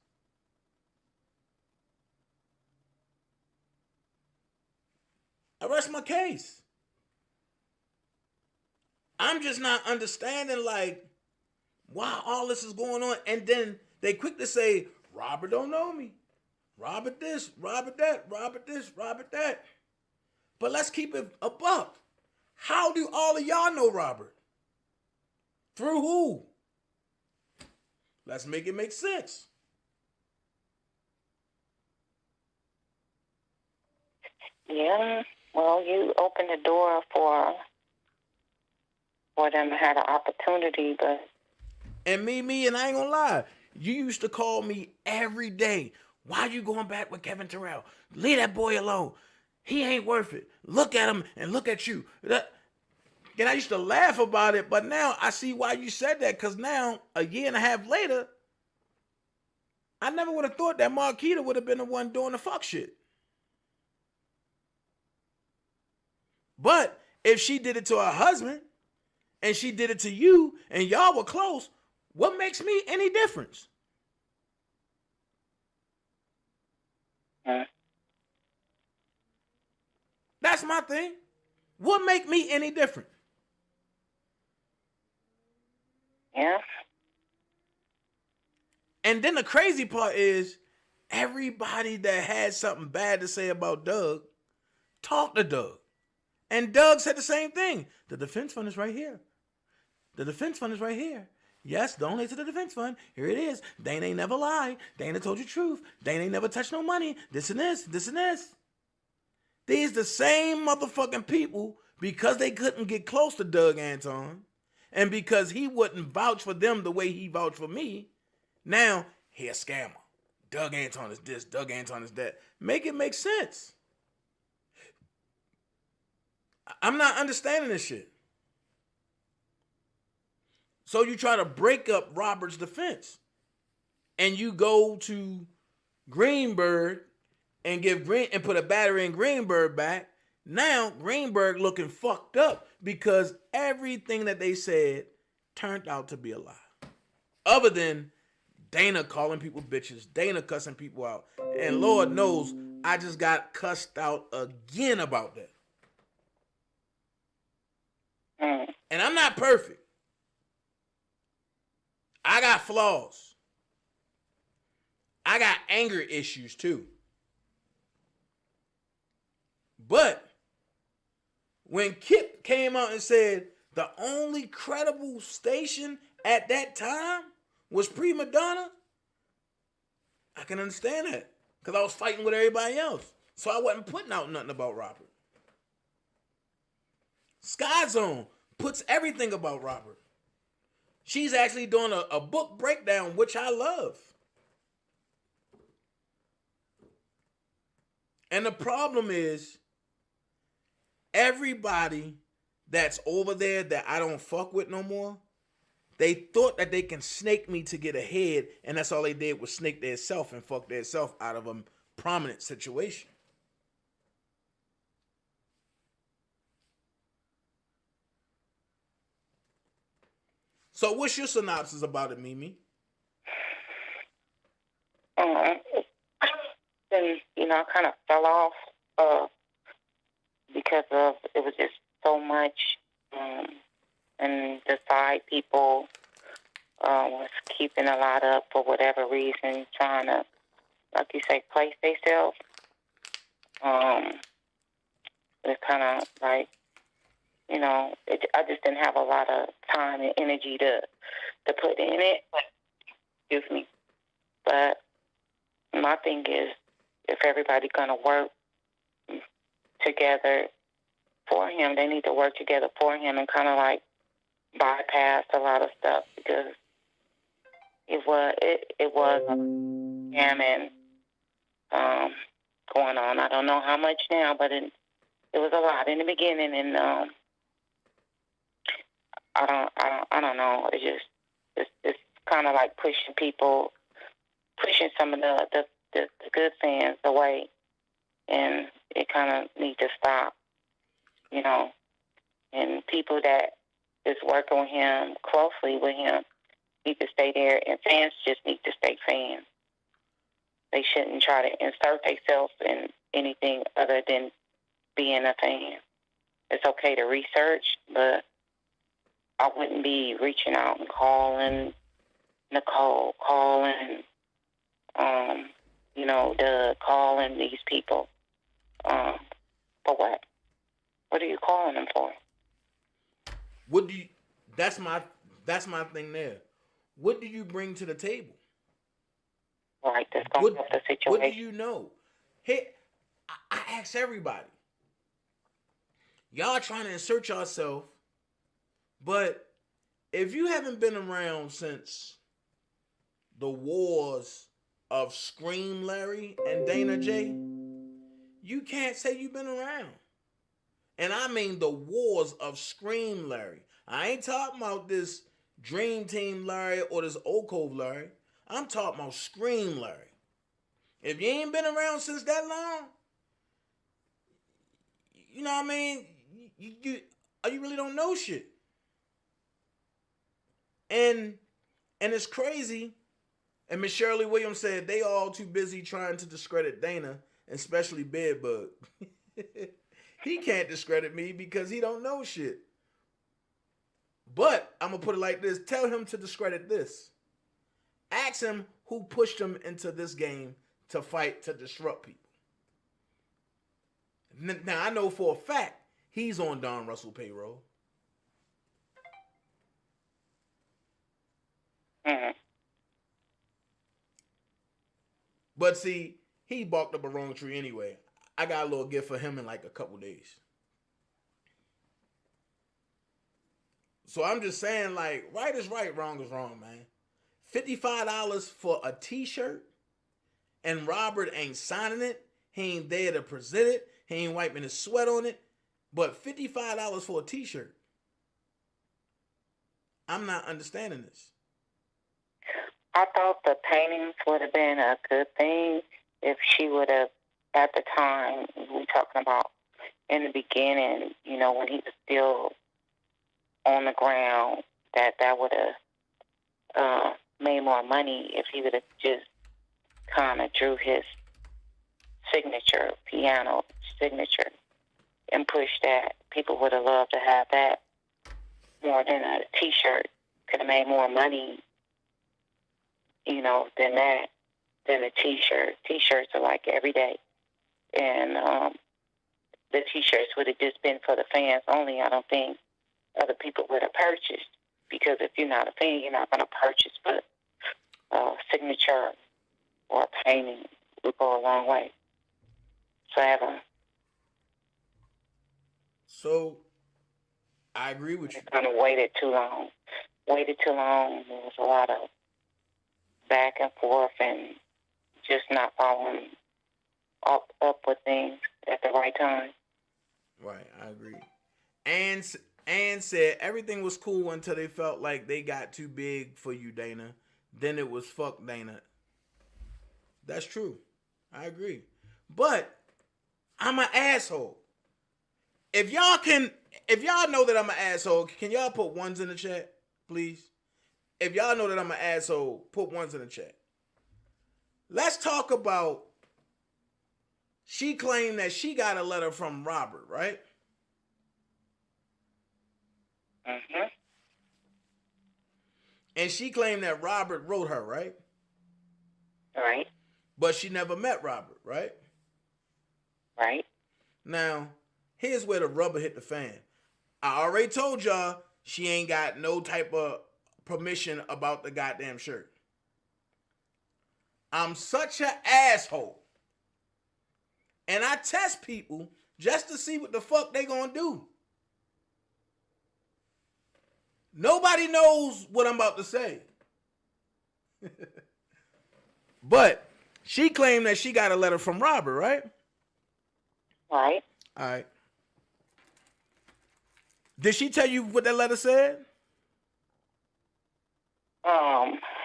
I rest my case. I'm just not understanding, like, why all this is going on. And then they quick to say, Robert don't know me. Robert this, Robert that, Robert this, Robert that. But let's keep it a buck. How do all of y'all know Robert? Through who? Let's make it make sense. Yeah, well, you opened the door for them to have an opportunity, but... And and I ain't gonna lie, you used to call me every day. Why you going back with Kevin Terrell? Leave that boy alone. He ain't worth it. Look at him and look at you. And I used to laugh about it, but now I see why you said that, because now, a year and a half later, I never would have thought that Marquita would have been the one doing the fuck shit. But if she did it to her husband, and she did it to you, and y'all were close, what makes me any difference? That's my thing. What make me any different? Yeah. And then the crazy part is, everybody that had something bad to say about Doug talked to Doug. And Doug said the same thing. The defense fund is right here. The defense fund is right here. Yes, donate to the defense fund. Here it is. Dana ain't never lied. Dana told you the truth. Dana ain't never touched no money. This and this, this and this. These the same motherfucking people, because they couldn't get close to Doug Anton, and because he wouldn't vouch for them the way he vouched for me, now he a scammer. Doug Anton is this, Doug Anton is that. Make it make sense. I'm not understanding this shit. So you try to break up Robert's defense, and you go to Greenberg and put a battery in Greenberg back. Now Greenberg looking fucked up because everything that they said turned out to be a lie. Other than Dana calling people bitches, Dana cussing people out, and Lord knows I just got cussed out again about that. And I'm not perfect. I got flaws. I got anger issues too. But when Kip came out and said the only credible station at that time was Prima Donna, I can understand that, because I was fighting with everybody else. So I wasn't putting out nothing about Robert. Sky Zone puts everything about Robert. She's actually doing a book breakdown, which I love. And the problem is, everybody that's over there that I don't fuck with no more, they thought that they can snake me to get ahead, and that's all they did was snake their self and fuck their self out of a prominent situation. So what's your synopsis about it, Mimi? Then, I kind of fell off because of, it was just so much, and the side people was keeping a lot up for whatever reason, trying to, like you say, place themselves. It's kind of like, I just didn't have a lot of time and energy to put in it. Excuse me. But my thing is, if everybody's going to work together for him, they need to work together for him and kind of like bypass a lot of stuff, because it was a scam going on. I don't know how much now, but it was a lot in the beginning, and I don't know. It's kind of like pushing some of the good fans away, and it kind of needs to stop, and people that is working with him, closely with him, need to stay there, and fans just need to stay fans. They shouldn't try to insert themselves in anything other than being a fan. It's okay to research, but I wouldn't be reaching out and calling Nicole, calling, Doug, calling these people. For what? What are you calling them for? What do you? That's my thing there. What do you bring to the table? Right, that's going to help the situation. What do you know? Hey, I ask everybody. Y'all trying to insert yourself, but if you haven't been around since the wars of Scream Larry and Dana J, you can't say you've been around. And I mean the wars of Scream Larry. I ain't talking about this Dream Team Larry or this Oak Cove Larry. I'm talking about Scream Larry. If you ain't been around since that long, you know what I mean? You really don't know shit. And it's crazy. And Miss Shirley Williams said they all too busy trying to discredit Dana, especially Bedbug. He can't discredit me because he don't know shit. But I'm gonna put it like this: tell him to discredit this. Ask him who pushed him into this game to fight to disrupt people. Now I know for a fact he's on Don Russell payroll. Mm-hmm. But see, he barked up a wrong tree anyway. I got a little gift for him in like a couple days. So I'm just saying, like, right is right, wrong is wrong, man. $55 for a t-shirt, and Robert ain't signing it. He ain't there to present it. He ain't wiping his sweat on it. But $55 for a t-shirt. I'm not understanding this. I thought the paintings would have been a good thing if she would have, at the time, we talking about in the beginning, you know, when he was still on the ground, that would have made more money if he would have just kind of drew his signature, piano signature, and pushed that. People would have loved to have that more than a t-shirt. Could have made more money, you know, than a t-shirt. T-shirts are like every day. And the t-shirts would have just been for the fans only. I don't think other people would have purchased, because if you're not a fan, you're not going to purchase. But signature or a painting would go a long way. So I agree with you. Kind of waited too long. There was a lot of back and forth and just not following up with things at the right time. Right, I agree. And said everything was cool until they felt like they got too big for you, Dana. Then it was fuck Dana. That's true. I agree. But I'm an asshole. If y'all know that I'm an asshole, can y'all put ones in the chat, please? If y'all know that I'm an asshole, put ones in the chat. Let's talk about, she claimed that she got a letter from Robert, right? Mm-hmm. And she claimed that Robert wrote her, right? Right. But she never met Robert, right? Right. Now, here's where the rubber hit the fan. I already told y'all she ain't got no type of permission about the goddamn shirt. I'm such an asshole. And I test people just to see what the fuck they gonna do. Nobody knows what I'm about to say. But she claimed that she got a letter from Robert, right? Right. All right. Did she tell you what that letter said?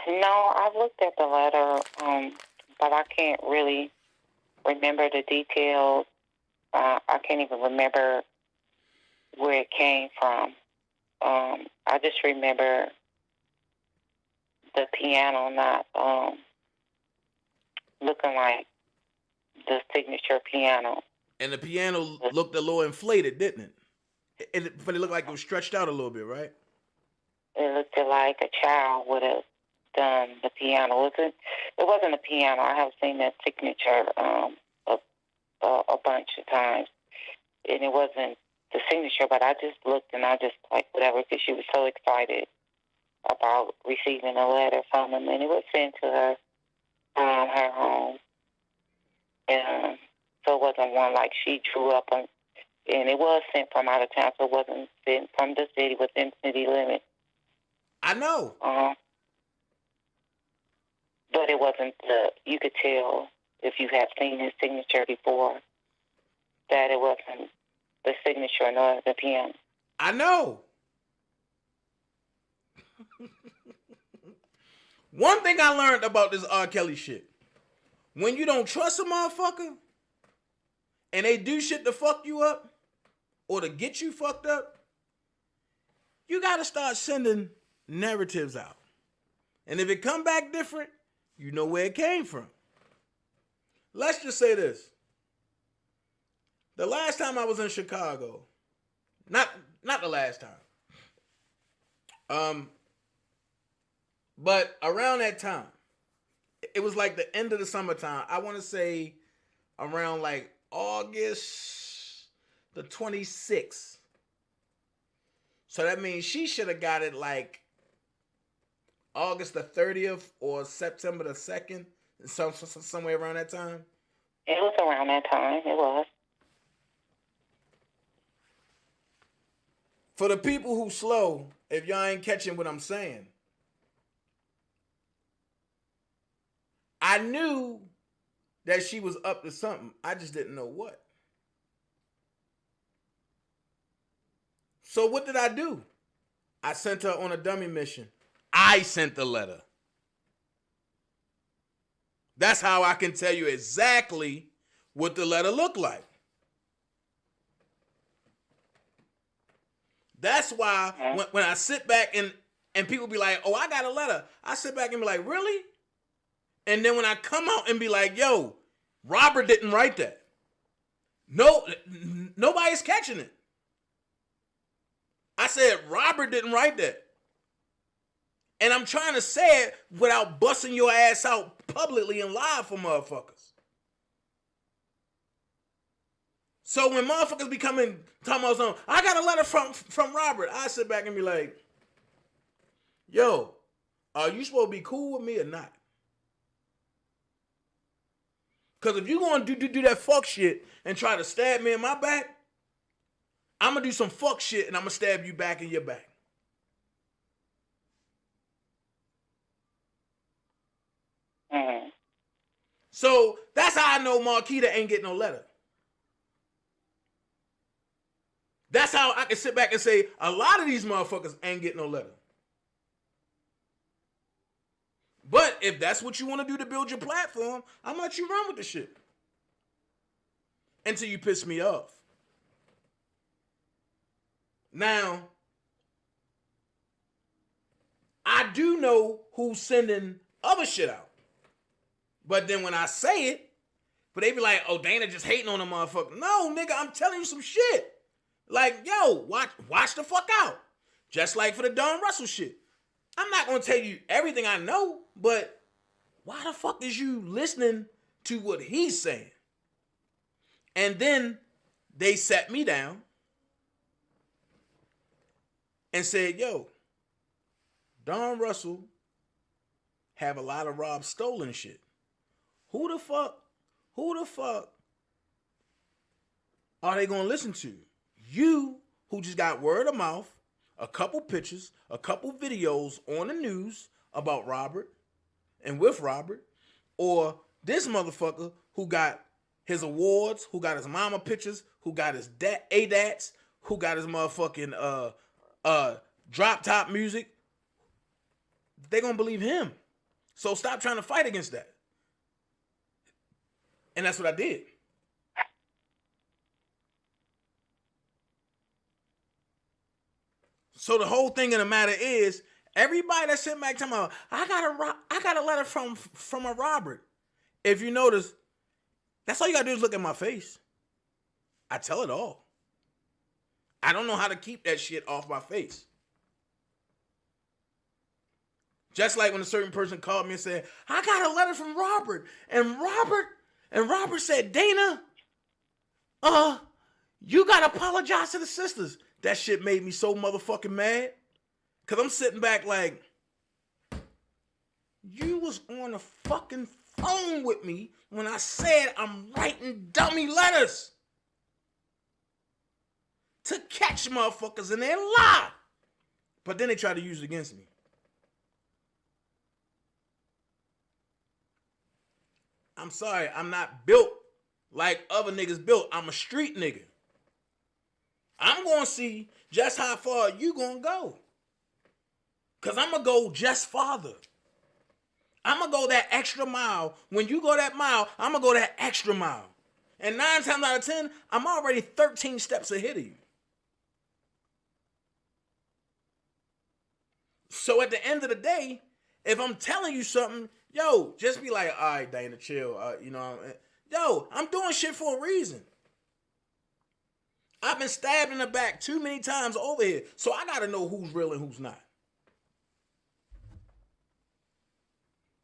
No, I looked at the letter, but I can't really remember the details. I can't even remember where it came from. I just remember the piano not looking like the signature piano. And the piano looked a little inflated, didn't it? But it looked like it was stretched out a little bit, right? It looked like a child would have done the piano. It wasn't a piano. I have seen that signature a bunch of times, and it wasn't the signature. But I just looked and I just like whatever, because she was so excited about receiving a letter from him, and it was sent to her home. And so it wasn't one like she drew up on, and it was sent from out of town, so it wasn't sent from the city within city limits. I know. But it wasn't you could tell if you had seen his signature before. that it wasn't the signature nor the PM. I know. One thing I learned about this R. Kelly shit. When you don't trust a motherfucker and they do shit to fuck you up or to get you fucked up, you got to start sending narratives out. And if it come back different, you know where it came from. Let's just say this. The last time I was in Chicago, not the last time, but around that time, it was like the end of the summertime. I want to say around like August the 26th. So that means she should have got it like August the 30th or September the 2nd, somewhere around that time. It was around that time. It was. For the people who slow, if y'all ain't catching what I'm saying, I knew that she was up to something. I just didn't know what. So what did I do? I sent her on a dummy mission. I sent the letter. That's how I can tell you exactly what the letter looked like. That's why when I sit back and people be like, oh, I got a letter. I sit back and be like, really? And then when I come out and be like, yo, Robert didn't write that. No, nobody's catching it. I said, Robert didn't write that. And I'm trying to say it without busting your ass out publicly and live for motherfuckers. So when motherfuckers be talking about something, I got a letter from Robert. I sit back and be like, yo, are you supposed to be cool with me or not? Because if you're going to do that fuck shit and try to stab me in my back, I'm going to do some fuck shit and I'm going to stab you back in your back. Mm-hmm. So that's how I know Marquita ain't getting no letter. That's how I can sit back and say a lot of these motherfuckers ain't getting no letter. But if that's what you want to do to build your platform, I'm gonna let you run with the shit. Until you piss me off. Now, I do know who's sending other shit out. But then when I say it, but they be like, oh, Dana just hating on a motherfucker. No, nigga, I'm telling you some shit. Like, yo, watch the fuck out. Just like for the Don Russell shit. I'm not going to tell you everything I know, but why the fuck is you listening to what he's saying? And then they sat me down and said, yo, Don Russell have a lot of Rob stolen shit. Who the fuck are they going to listen to? You, who just got word of mouth, a couple pictures, a couple videos on the news about Robert and with Robert, or this motherfucker who got his awards, who got his mama pictures, who got his ADATs, who got his motherfucking drop top music, they gonna believe him. So stop trying to fight against that. And that's what I did. So the whole thing in the matter is, everybody that's sitting back talking about, I got a letter from a Robert. If you notice, that's all you gotta do is look at my face. I tell it all. I don't know how to keep that shit off my face. Just like when a certain person called me and said, I got a letter from Robert. And Robert said, Dana, you gotta apologize to the sisters. That shit made me so motherfucking mad. Cause I'm sitting back like, you was on the fucking phone with me when I said I'm writing dummy letters to catch motherfuckers in their lie. But then they try to use it against me. I'm sorry, I'm not built like other niggas built. I'm a street nigga. I'm going to see just how far you going to go. Because I'm going to go just farther. I'm going to go that extra mile. When you go that mile, I'm going to go that extra mile. And 9 times out of 10, I'm already 13 steps ahead of you. So at the end of the day, if I'm telling you something, yo, just be like, all right, Dana, chill. Yo, I'm doing shit for a reason. I've been stabbed in the back too many times over here, so I gotta know who's real and who's not.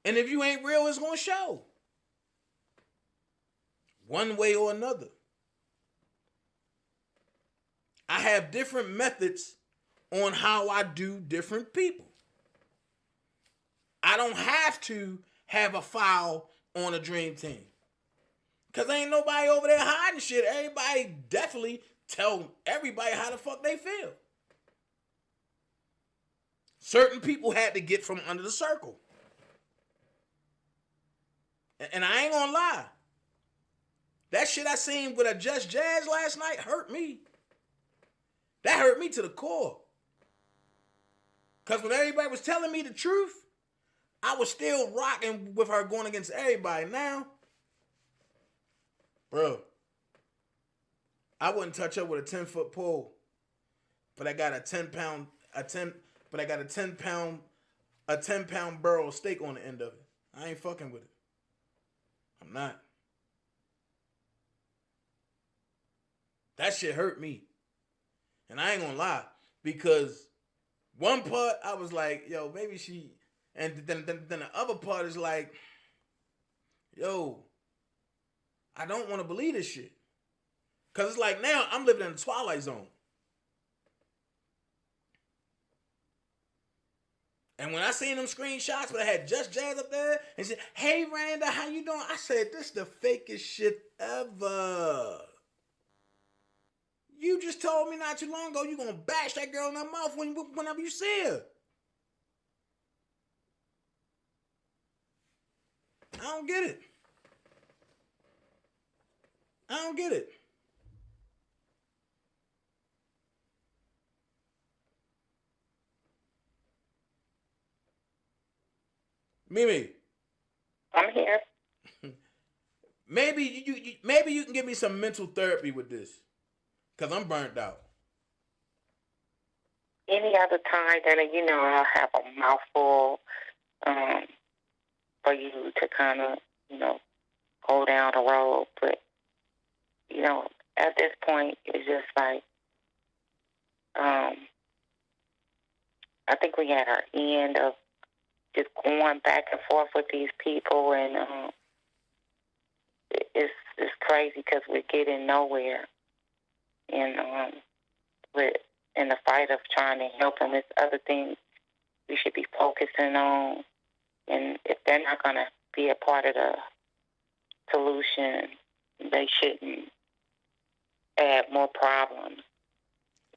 And if you ain't real, it's gonna show. One way or another. I have different methods on how I do different people. I don't have to have a file on a dream team. Because ain't nobody over there hiding shit. Everybody definitely tell everybody how the fuck they feel. Certain people had to get from under the circle. And I ain't gonna lie. That shit I seen with a Just Jazz last night hurt me. That hurt me to the core. Because when everybody was telling me the truth, I was still rocking with her going against everybody. Now, bro, I wouldn't touch her with a 10-foot pole, but I got a 10-pound barrel of steak on the end of it. I ain't fucking with it. I'm not. That shit hurt me. And I ain't gonna lie, because one part I was like, yo, maybe she, and then the other part is like, yo, I don't want to believe this shit. Because it's like now I'm living in the Twilight Zone. And when I seen them screenshots where I had Just Jazz up there and said, hey, Randa, how you doing? I said, this the fakest shit ever. You just told me not too long ago you gonna bash that girl in her mouth whenever you see her. I don't get it. I don't get it. Mimi. I'm here. Maybe you can give me some mental therapy with this. Because I'm burnt out. Any other time, then I'll have a mouthful for you to kind of, go down the road. But, at this point, it's just like, I think we had our end of just going back and forth with these people, and it's crazy because we're getting nowhere. And we're in the fight of trying to help them. There's other things we should be focusing on. And if they're not going to be a part of the solution, they shouldn't add more problems.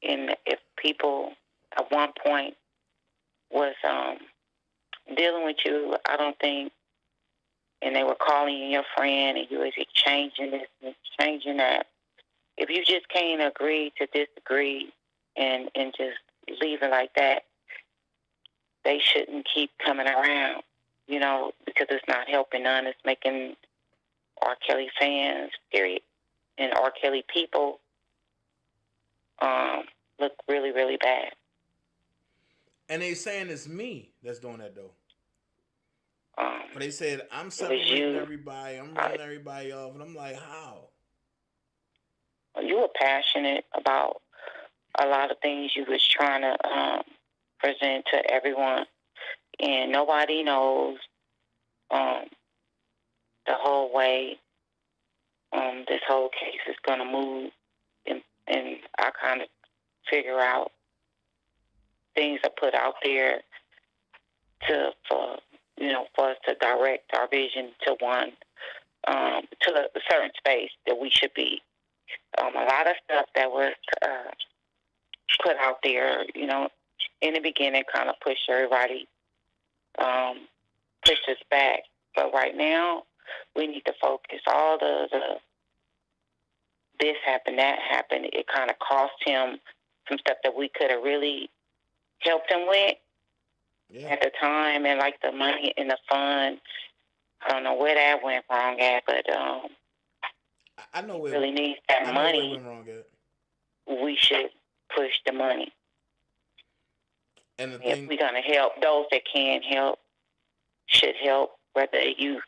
And if people at one point was dealing with you, I don't think, and they were calling you your friend and you was exchanging this and exchanging that, if you just can't agree to disagree and just leave it like that, they shouldn't keep coming around, because it's not helping none. It's making R. Kelly fans, period, and R. Kelly people look really, really bad. And they saying it's me that's doing that, though. But they said, I'm separating everybody. I'm running everybody off. And I'm like, how? You were passionate about a lot of things you was trying to present to everyone, and nobody knows the whole way this whole case is going to move, and I kind of figure out things are put out there for us to direct our vision to to a certain space that we should be. A lot of stuff that was put out there, in the beginning kind of pushed everybody, pushed us back. But right now, we need to focus all the this happened, that happened. It kind of cost him some stuff that we could have really helped him with at the time, and like the money in the fund. I don't know where that went wrong at, but I know where really needs that I money. know where it went wrong at. We should push the money. And the if thing, we're gonna help those that can help, should help. Whether you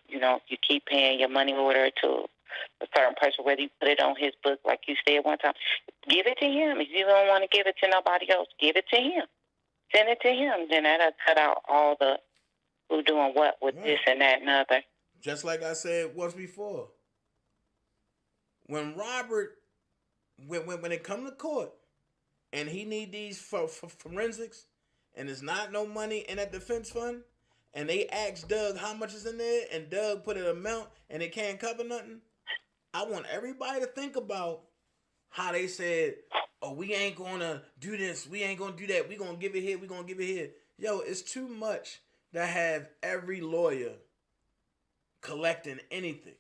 keep paying your money order to a certain person, whether you put it on his book, like you said one time, give it to him. If you don't want to give it to nobody else, give it to him. Send it to him. Then that'll cut out all the who doing what with this and that and other. Just like I said once before, when Robert, when it come to court, and he need these for forensics, and there's not no money in that defense fund, and they ask Doug how much is in there, and Doug put an amount, and it can't cover nothing, I want everybody to think about how they said, oh, we ain't gonna do this, we ain't gonna do that, we gonna give it here, we gonna give it here. Yo, it's too much to have every lawyer collecting anything.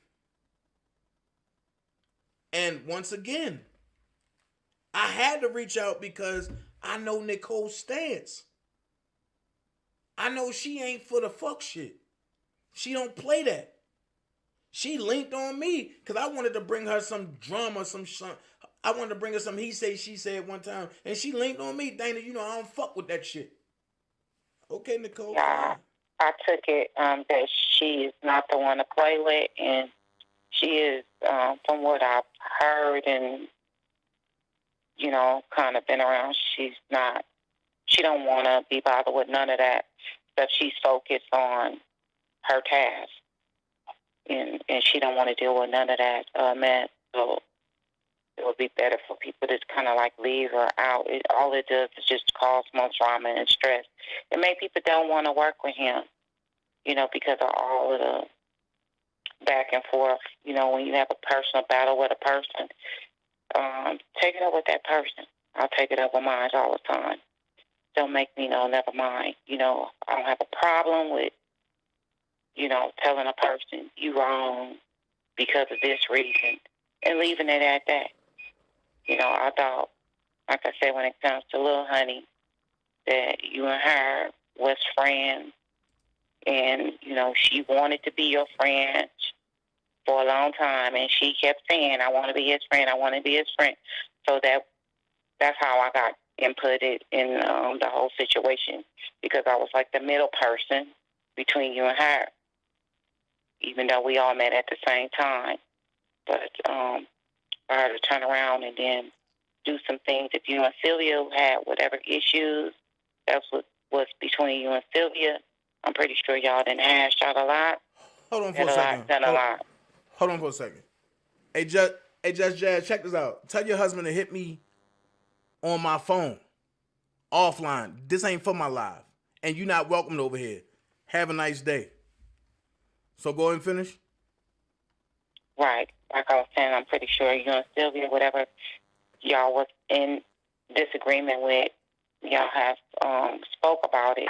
And once again, I had to reach out because I know Nicole's stance. I know she ain't for the fuck shit. She don't play that. She linked on me because I wanted to bring her some drama, I wanted to bring her some he say, she said one time. And she linked on me. Dana, you know I don't fuck with that shit. Okay, Nicole. Yeah, I took it that she is not the one to play with. And she is, from what I've heard and, kind of been around, she don't want to be bothered with none of that. But she's focused on her task. And she don't want to deal with none of that mess. So it would be better for people to kind of like leave her out. All it does is just cause more drama and stress. It make people don't want to work with him, because of all of the back and forth. When you have a personal battle with a person, take it up with that person. I'll take it up with mine all the time. Don't make me know, never mind. I don't have a problem with, telling a person you wrong because of this reason and leaving it at that. I thought, like I said, when it comes to Lil Honey, that you and her was friends, and, she wanted to be your friend for a long time, and she kept saying, I want to be his friend, I want to be his friend. So that's how I got inputted in the whole situation, because I was like the middle person between you and her, even though we all met at the same time. But for her to turn around and then do some things, if you and Sylvia had whatever issues, that's what was between you and Sylvia. I'm pretty sure y'all didn't hash out a lot. Hold on for a second. Hold on for a second. Hey, Just Jazz, check this out. Tell your husband to hit me on my phone, offline. This ain't for my live. And you're not welcomed over here. Have a nice day. So go ahead and finish. Right. Like I was saying, I'm pretty sure you and Sylvia, whatever y'all was in disagreement with, y'all have spoke about it.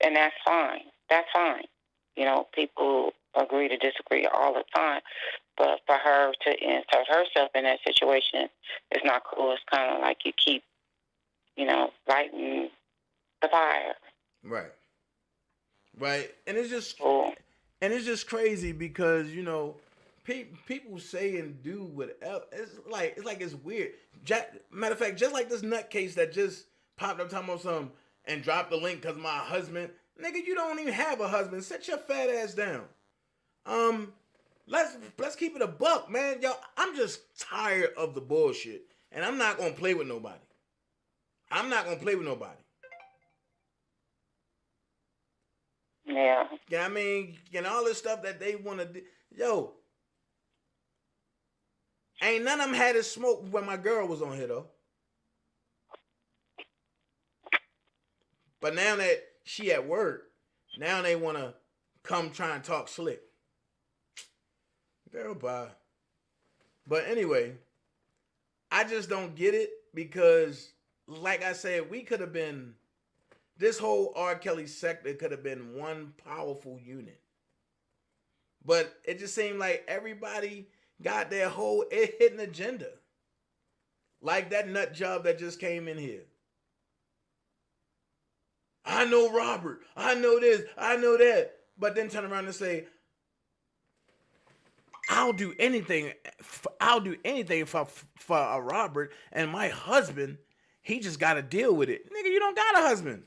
And that's fine. That's fine. People agree to disagree all the time. But for her to insert herself in that situation is not cool. It's kind of like you keep, lighting the fire. Right. Right. And it's just cool. And it's just crazy because, people say and do whatever. It's like it's weird. Matter of fact, just like this nutcase that just popped up talking about something and dropped the link because my husband, nigga, you don't even have a husband. Sit your fat ass down. Let's keep it a buck, man. Yo, I'm just tired of the bullshit, and I'm not gonna play with nobody. Yeah. Yeah, I mean, all this stuff that they want to do. Yo, ain't none of them had it smoke when my girl was on here, though. But now that she at work, now they want to come try and talk slick. Girl, bye. But anyway, I just don't get it because, like I said, we could have been, this whole R. Kelly sector could have been one powerful unit. But it just seemed like everybody, got their whole hidden agenda. Like that nut job that just came in here. I know Robert. I know this. I know that. But then turn around and say, I'll do anything. I'll do anything for Robert, and my husband, he just got to deal with it. Nigga, you don't got a husband.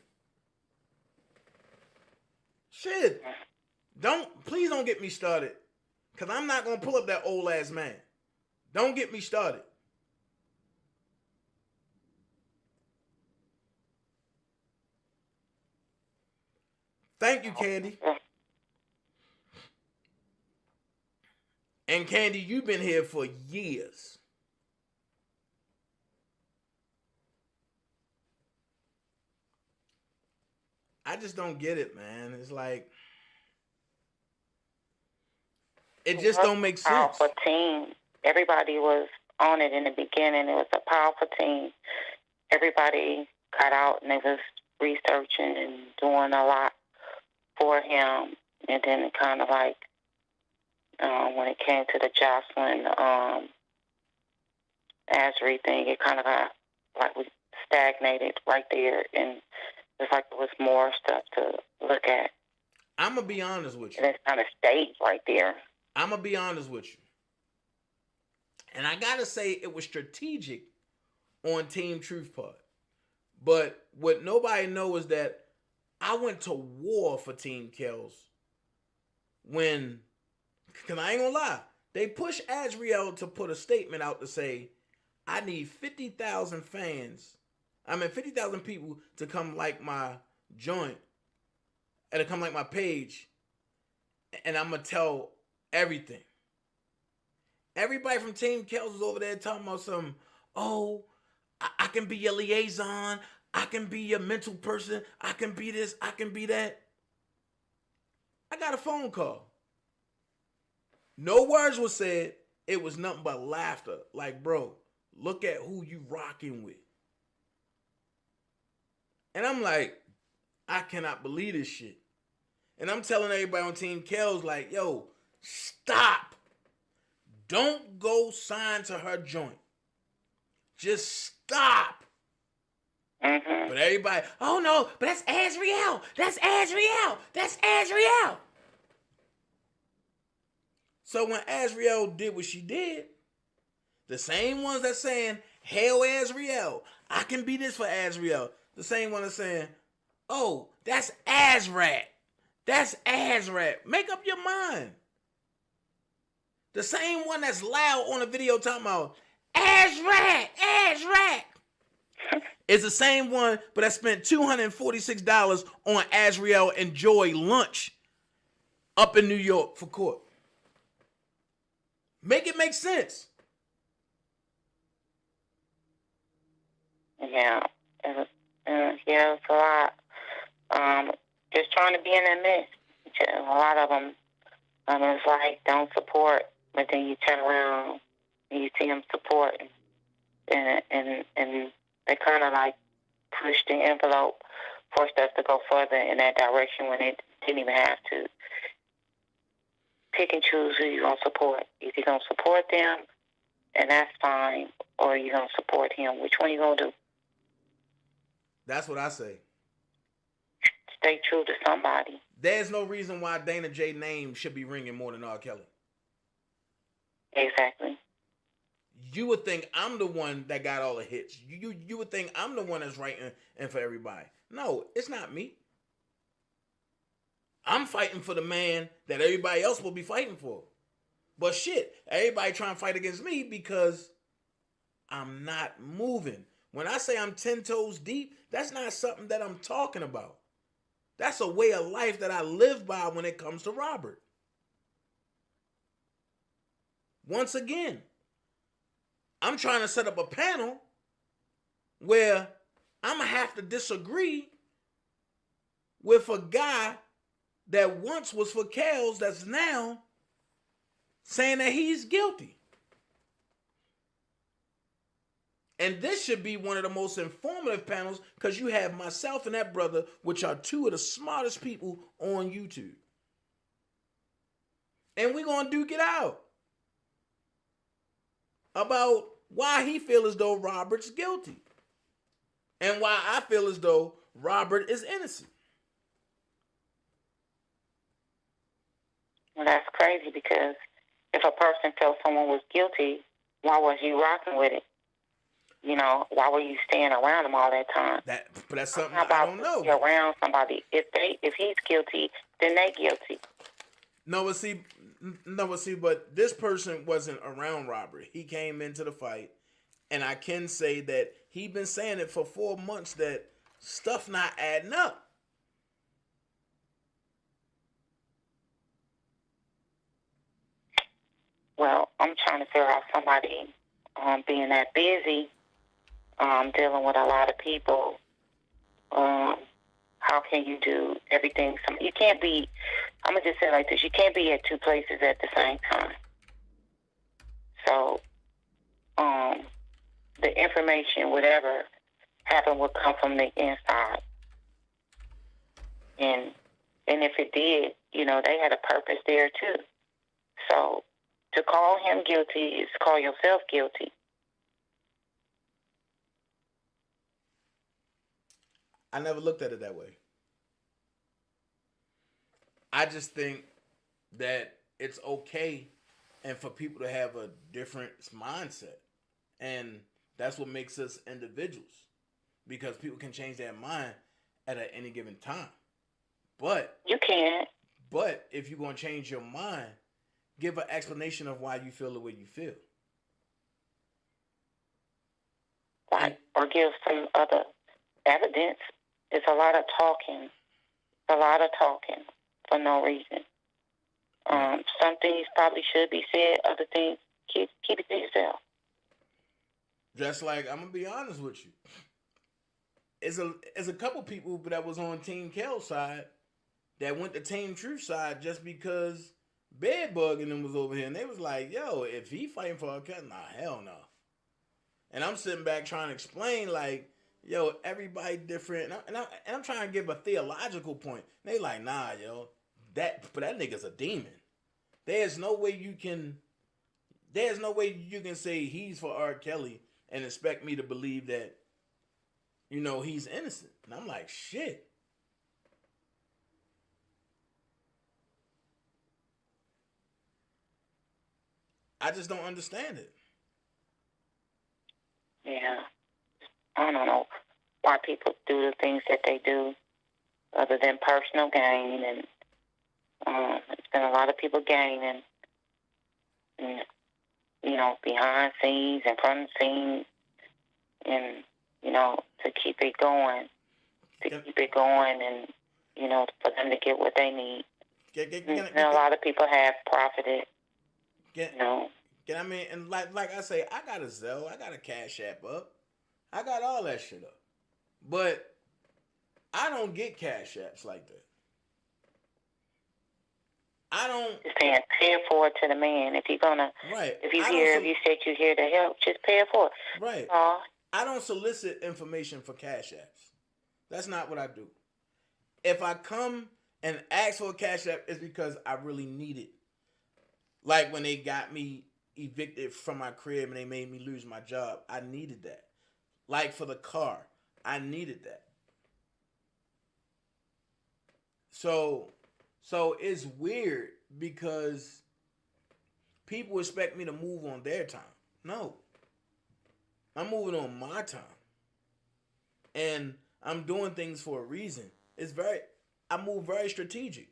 Shit. Please don't get me started. Because I'm not going to pull up that old ass man. Don't get me started. Thank you, Candy. And Candy, you've been here for years. I just don't get it, man. It's like, it just don't make sense. Powerful team. Everybody was on it in the beginning. It was a powerful team. Everybody got out and they was researching and doing a lot for him. And then it kind of like, when it came to the Jocelyn Asbury thing, it kind of got like we stagnated right there, and it's like there was more stuff to look at. I'm gonna be honest with you. And it kind of stayed right there. I'm gonna be honest with you, and I gotta say it was strategic on Team Truth part. But what nobody knows is that I went to war for Team Kells when. Because I ain't gonna lie, they pushed Azriel to put a statement out to say, I need 50,000 fans. 50,000 people to come like my joint and to come like my page. And I'm going to tell everything. Everybody from Team Kells was over there talking about something. Oh, I can be your liaison. I can be your mental person. I can be this. I can be that. I got a phone call. No words were said. It was nothing but laughter. Like, bro, look at who you rocking with. And I'm like, I cannot believe this shit. And I'm telling everybody on Team Kells, like, yo, stop. Don't go sign to her joint. Just stop. Mm-hmm. But everybody, oh no, but that's Azriel. That's Azriel. That's Azriel. So when Azriel did what she did, the same ones that saying, hail Azriel, I can be this for Azriel. The same one that's saying, oh, that's Azrat. That's Azrat. Make up your mind. The same one that's loud on the video talking about, Azrat, Azrat. It's the same one, but I spent $246 on Azriel Enjoy lunch up in New York for court. Make it make sense. Yeah, it was a lot. Just trying to be in the midst. A lot of them, it's like don't support, but then you turn around and you see them support, and they kind of like push the envelope, forced us to go further in that direction when it didn't even have to. Pick and choose who you're going to support. If you're going to support them, and that's fine, or you're going to support him. Which one you going to do? That's what I say. Stay true to somebody. There's no reason why Dana J name should be ringing more than R. Kelly. Exactly. You would think I'm the one that got all the hits. You would think I'm the one that's writing and for everybody. No, it's not me. I'm fighting for the man that everybody else will be fighting for. But shit, everybody trying to fight against me because I'm not moving. When I say I'm 10 toes deep, that's not something that I'm talking about. That's a way of life that I live by when it comes to Robert. Once again, I'm trying to set up a panel where I'm going to have to disagree with a guy that once was for Kells that's now saying that he's guilty. And this should be one of the most informative panels because you have myself and that brother, which are two of the smartest people on YouTube. And we're going to duke it out. about why he feels as though Robert's guilty and why I feel as though Robert is innocent. Well, that's crazy because if a person felt someone was guilty, why was you rocking with it? You know, why were you staying around him all that time? But that's something How about I don't know. you're around somebody? If he's guilty, then they guilty. But this person wasn't around Robert. He came into the fight, and I can say that he been saying it for 4 months that stuff not adding up. Well, I'm trying to figure out somebody being that busy, dealing with a lot of people. How can you do everything? You can't be, I'm going to just say it like this, you can't be at two places at the same time. So, the information, whatever happened, would come from the inside. And if it did, you know, they had a purpose there too. So, to call him guilty is to call yourself guilty. I never looked at it that way. I just think that it's okay and for people to have a different mindset. And that's what makes us individuals. Because people can change their mind at any given time. But you can't. But if you're going to change your mind, give an explanation of why you feel the way you feel. Right. Or give some other evidence. It's a lot of talking. A lot of talking for no reason. Some things probably should be said. Other things, keep it to yourself. Just like, I'm going to be honest with you. There's a couple people that was on Team Kell's side that went to Team Truth side just because Bedbug and them was over here. And they was like, yo, if he fighting for a cut, nah, hell no. And I'm sitting back trying to explain, like, yo, everybody different. And I'm trying to give a theological point. And they like, nah, yo, that nigga's a demon. There's no way you can say he's for R. Kelly and expect me to believe that, you know, he's innocent. And I'm like, shit. I just don't understand it. Yeah. I don't know why people do the things that they do other than personal gain. And it's been a lot of people gaining, and, you know, behind scenes and front of scenes, and, you know, to keep it going, and, you know, for them to get what they need. And a lot of people have profited. You know. I mean, and like I say, I got a Zelle, I got a Cash App up, I got all that shit up, but I don't get Cash Apps like that. I don't. Just pay it forward to the man. If you're gonna, right. If you said you're here to help, just pay it forward. Right. I don't solicit information for Cash Apps. That's not what I do. If I come and ask for a Cash App, it's because I really need it. Like when they got me evicted from my crib and they made me lose my job, I needed that. Like for the car, I needed that. So it's weird because people expect me to move on their time. No. I'm moving on my time. And I'm doing things for a reason. I move very strategic.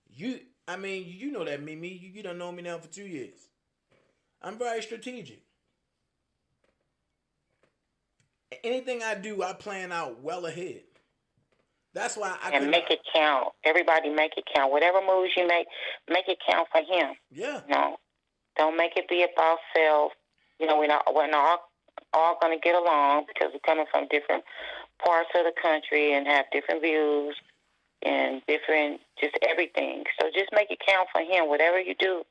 You know that, Mimi. You done know me now for 2 years. I'm very strategic. Anything I do, I plan out well ahead. That's why make it count. Everybody make it count. Whatever moves you make it count for him. Yeah. No, don't make it be about self. You know, we're not all going to get along because we're coming from different parts of the country and have different views and different, just everything. So just make it count for him. Whatever you do,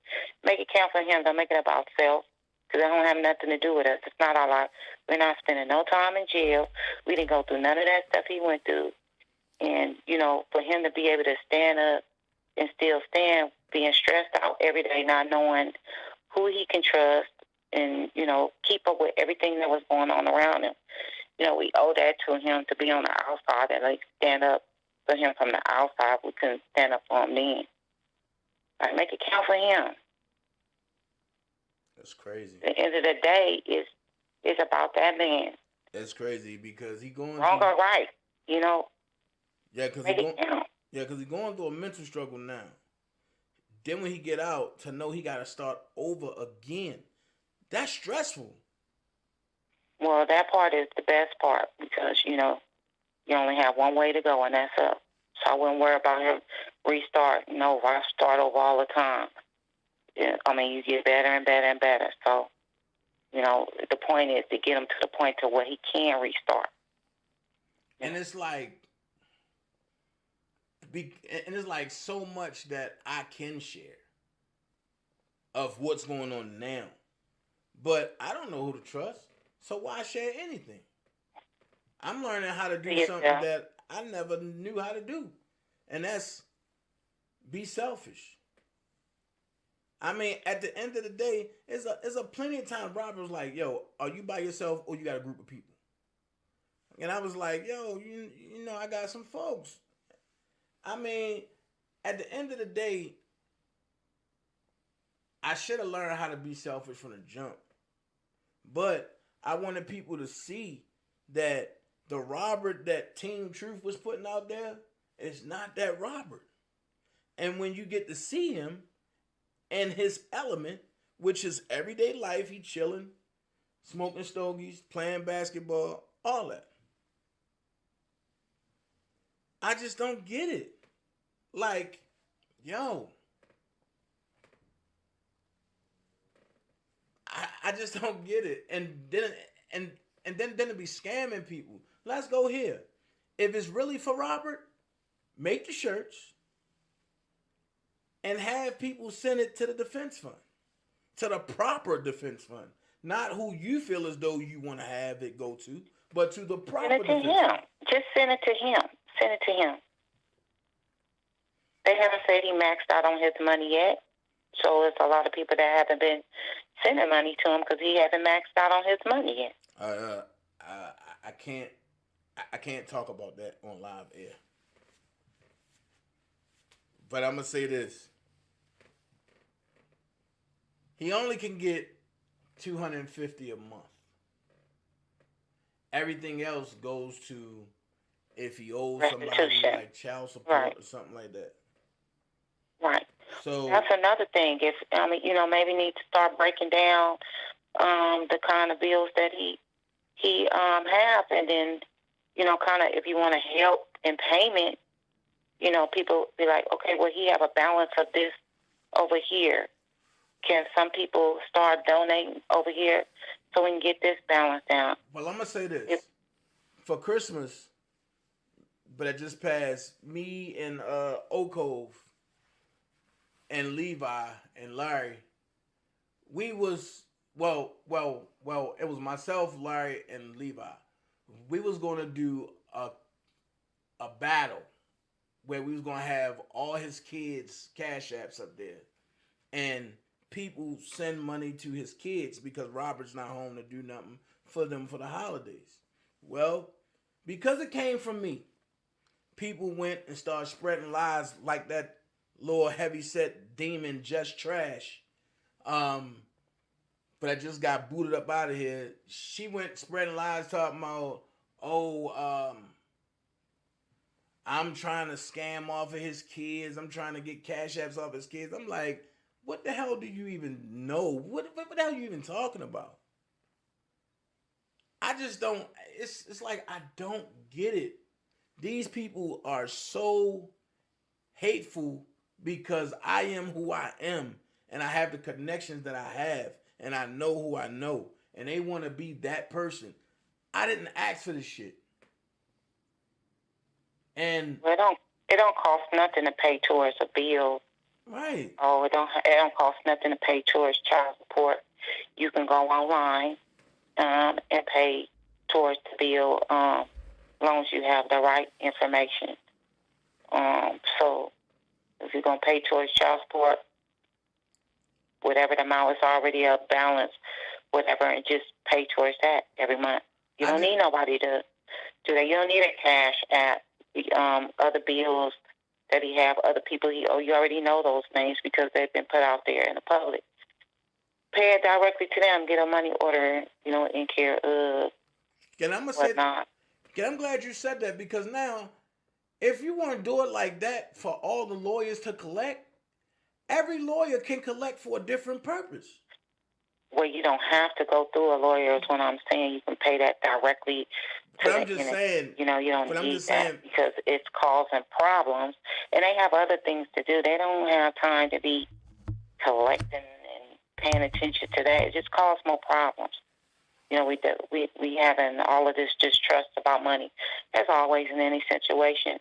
make it count for him. Don't make it about self because that don't have nothing to do with us. It's not our life. We're not spending no time in jail. We didn't go through none of that stuff he went through. And, you know, for him to be able to stand up and still stand, being stressed out every day, not knowing who he can trust, and keep up with everything that was going on around him. We owe that to him to be on the outside and like stand up for him from the outside. We couldn't stand up for him then. Like, make it count for him. That's crazy. At the end of the day, it's about that man. That's crazy because he going wrong through, or right, Yeah, because he's going through a mental struggle now. Then when he get out, to know he got to start over again, that's stressful. Well, that part is the best part because, you only have one way to go, and that's up. So I wouldn't worry about him restarting over. I start over all the time. Yeah, you get better and better and better. So, the point is to get him to the point to where he can restart. And it's like, so much that I can share of what's going on now. But I don't know who to trust. So why share anything? I'm learning how to do something that I never knew how to do. And that's be selfish. At the end of the day, it's a plenty of times Robert was like, yo, are you by yourself or you got a group of people? And I was like, yo, I got some folks. At the end of the day, I should have learned how to be selfish from the jump. But I wanted people to see that the Robert that Team Truth was putting out there is not that Robert. And when you get to see him and his element, which is everyday life, he chilling, smoking stogies, playing basketball, all that. I just don't get it. Like, yo, I just don't get it. And then to be scamming people. Let's go here. If it's really for Robert, make the shirts and have people send it to the defense fund, to the proper defense fund, not who you feel as though you want to have it go to, but to the proper defense fund. Send it to him. Just send it to him. Send it to him. They haven't said he maxed out on his money yet, so there's a lot of people that haven't been sending money to him because he hasn't maxed out on his money yet. I can't talk about that on live air. But I'm going to say this. He only can get $250 a month. Everything else goes to if he owes somebody like child support or something like that. Right. So that's another thing. If maybe need to start breaking down the kind of bills that he have, and then kind of if you want to help in payment, people be like, okay, well, he have a balance of this over here. Can some people start donating over here so we can get this balance down? Well, I'm gonna say this. For Christmas, but it just passed, me and Oak Cove and Levi and Larry, we was it was myself, Larry, and Levi. We was gonna do a battle where we was gonna have all his kids' cash apps up there, and people send money to his kids because Robert's not home to do nothing for them for the holidays. Well, because it came from me, people went and started spreading lies like that little heavy-set demon Just Trash. But I just got booted up out of here. She went spreading lies talking about, I'm trying to scam off of his kids. I'm trying to get cash apps off his kids. I'm like, what the hell do you even know? What the hell are you even talking about? I just don't, it's like I don't get it. These people are so hateful because I am who I am and I have the connections that I have and I know who I know and they want to be that person. I didn't ask for this shit. And it don't cost nothing to pay towards a bill. Right. Oh, it don't cost nothing to pay towards child support. You can go online and pay towards the bill as long as you have the right information. So if you're going to pay towards child support, whatever the amount is already a balance whatever, and just pay towards that every month. You I don't just- need nobody to do that. You don't need a cash app. Other bills that he have, other people you already know those names because they've been put out there in the public. Pay it directly to them. Get a money order, in care of And I'm gonna say, whatnot. I'm glad you said that, because now, if you want to do it like that for all the lawyers to collect, every lawyer can collect for a different purpose. Well, you don't have to go through a lawyer is what I'm saying. You can pay that directly to But I'm the just unit. saying. You don't But I'm need just that saying. because it's causing problems. And they have other things to do. They don't have time to be collecting and paying attention to that. It just causes more problems. We having all of this distrust about money, as always in any situation.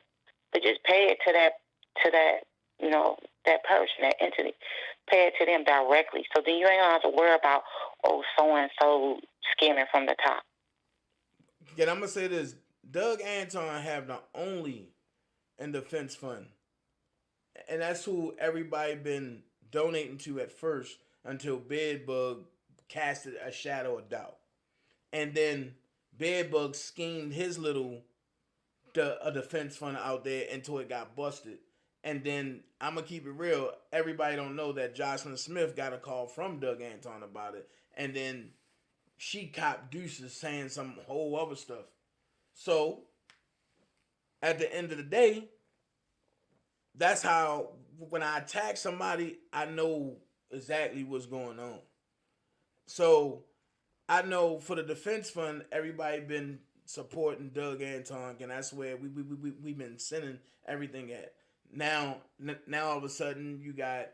But just pay it to that that person, that entity. Pay it to them directly. So then you ain't gonna have to worry about so and so scamming from the top. And I'm gonna say this: Doug Anton have the only in defense fund, and that's who everybody been donating to at first until Bedbug casted a shadow of doubt. And then Bedbug schemed his little a defense fund out there until it got busted. And then I'm gonna keep it real. Everybody don't know that Jocelyn Smith got a call from Doug Anton about it, and then she copped deuces saying some whole other stuff. So at the end of the day, that's how when I attack somebody, I know exactly what's going on. So I know for the defense fund, everybody been supporting Doug Anton, and that's where we've been sending everything at. Now all of a sudden you got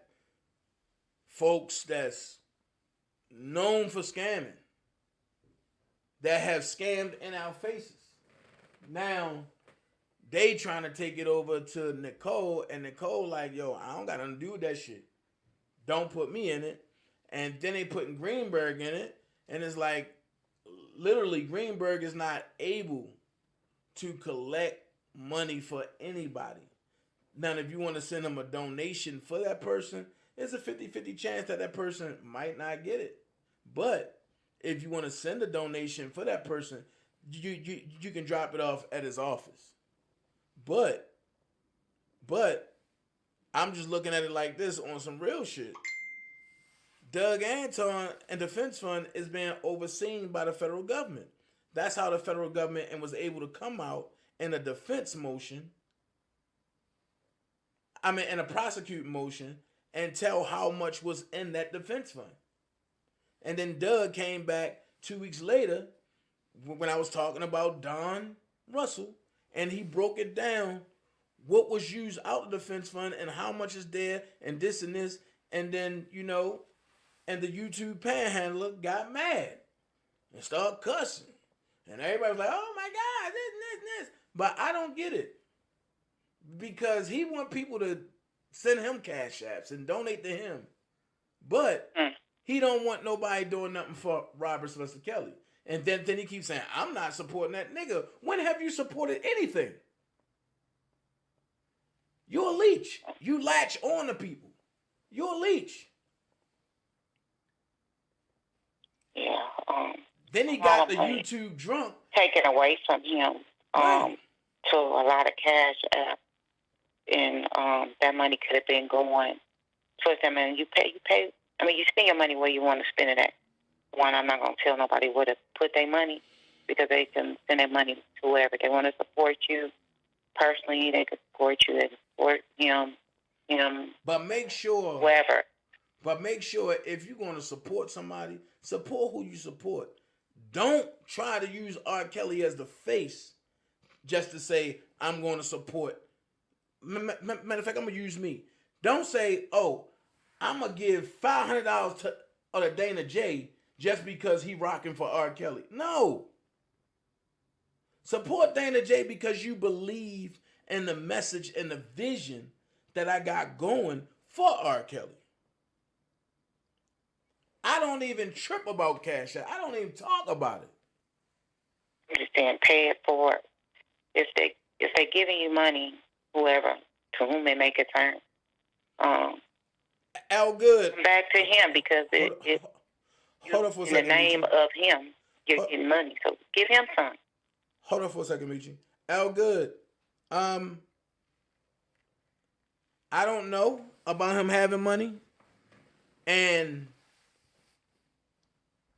folks that's known for scamming that have scammed in our faces. Now they trying to take it over to Nicole, and Nicole like, yo, I don't got nothing to do with that shit. Don't put me in it. And then they putting Greenberg in it, and it's like, literally, Greenberg is not able to collect money for anybody. Now, if you want to send them a donation for that person, there's a 50-50 chance that person might not get it. But if you want to send a donation for that person, you can drop it off at his office. But I'm just looking at it like this on some real shit. Doug Anton and Defense Fund is being overseen by the federal government. That's how the federal government was able to come out in a defense motion, in a prosecute motion, and tell how much was in that defense fund. And then Doug came back 2 weeks later when I was talking about Don Russell, and he broke it down, what was used out of the defense fund and how much is there and this and this. And then, and the YouTube panhandler got mad and started cussing. And everybody was like, oh my God, this. But I don't get it. Because he want people to send him cash apps and donate to him. But he don't want nobody doing nothing for Robert Sylvester Kelly. And then he keeps saying, I'm not supporting that nigga. When have you supported anything? You're a leech. You latch on to people. You're a leech. Yeah. Then he got the YouTube drunk. Taken away from him Right. to a lot of cash app. And that money could have been going towards them. And you pay. You spend your money where you want to spend it at. One, I'm not going to tell nobody where to put their money because they can send their money to wherever they want to support you. Personally, they can support you. They can support him. But make sure. Wherever. But make sure if you're going to support somebody, support who you support. Don't try to use R. Kelly as the face just to say, I'm going to support. Matter of fact, I'm going to use me. Don't say, oh, I'm going to give $500 to Dana J just because he rocking for R. Kelly. No. Support Dana J because you believe in the message and the vision that I got going for R. Kelly. I don't even trip about Cash App. I don't even talk about it. I'm just saying, pay it forward. If they giving you money, whoever, to whom they make a turn, Al Good. back to him because Hold on for a In the second, name Michi. of him, you're getting money. So give him some. Hold on for a second, Michi. L good. I don't know about him having money. And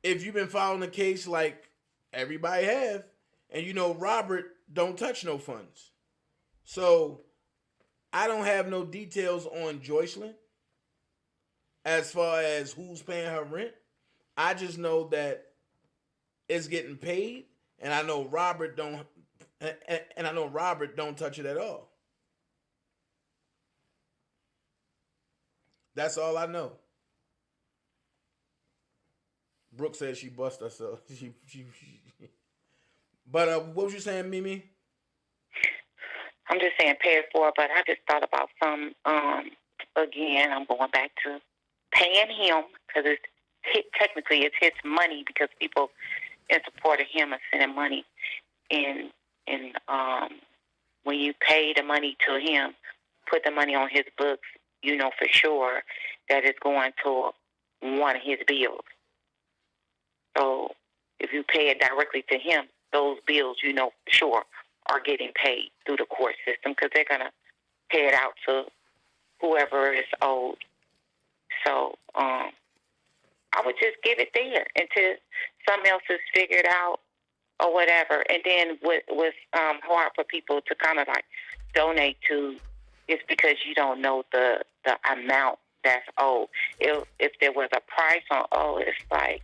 if you've been following the case like everybody have, and you know Robert don't touch no funds. So I don't have no details on Joycelyn as far as who's paying her rent. I just know that it's getting paid, and I know Robert don't touch it at all. That's all I know. Brooke says she bust herself. But what was you saying, Mimi? I'm just saying pay it forward, but I just thought about some, again, I'm going back to paying him because technically it's his money because people in support of him are sending money. And when you pay the money to him, put the money on his books, you know for sure that it's going to one of his bills. So if you pay it directly to him, those bills, you know for sure, are getting paid through the court system because they're going to pay it out to whoever is owed. So I would just give it there until something else is figured out or whatever. And then what's hard for people to kind of like donate to is because you don't know the amount that's owed. If there was a price on it's like,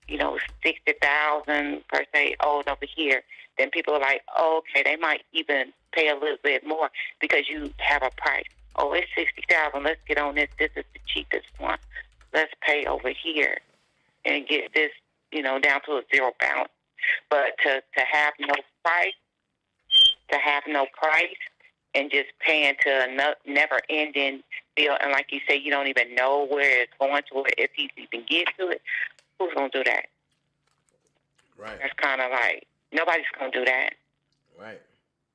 you know, 60,000 per se owed over here, then people are like, okay, they might even pay a little bit more because you have a price. Oh, it's 60,000. Let's get on this. This is the cheapest one. Let's pay over here and get this, you know, down to a zero balance. But to have no price, and just paying to a never-ending bill, and like you say, you don't even know where it's going to, or if he even gets to it. Who's going to do that? Right. That's kind of like, nobody's going to do that. Right.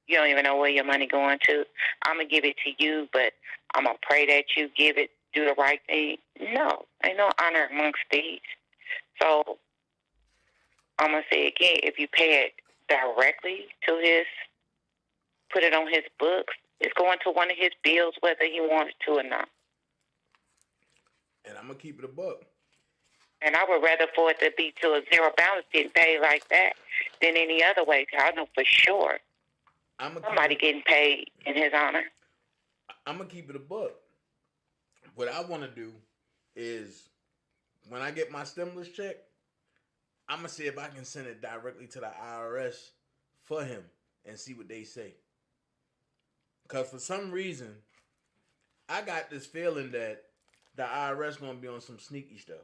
You don't even know where your money going to. I'm going to give it to you, but I'm going to pray that you give it, do the right thing. No, ain't no honor amongst thieves. So I'm going to say again, if you pay it directly to put it on his books, it's going to one of his bills whether he wants to or not. And I'm going to keep it a buck. And I would rather for it to be to a zero balance getting paid like that than any other way. Cause I know for sure somebody getting paid in his honor. I'm going to keep it a buck. What I want to do is when I get my stimulus check, I'm going to see if I can send it directly to the IRS for him and see what they say. Because for some reason, I got this feeling that the IRS going to be on some sneaky stuff.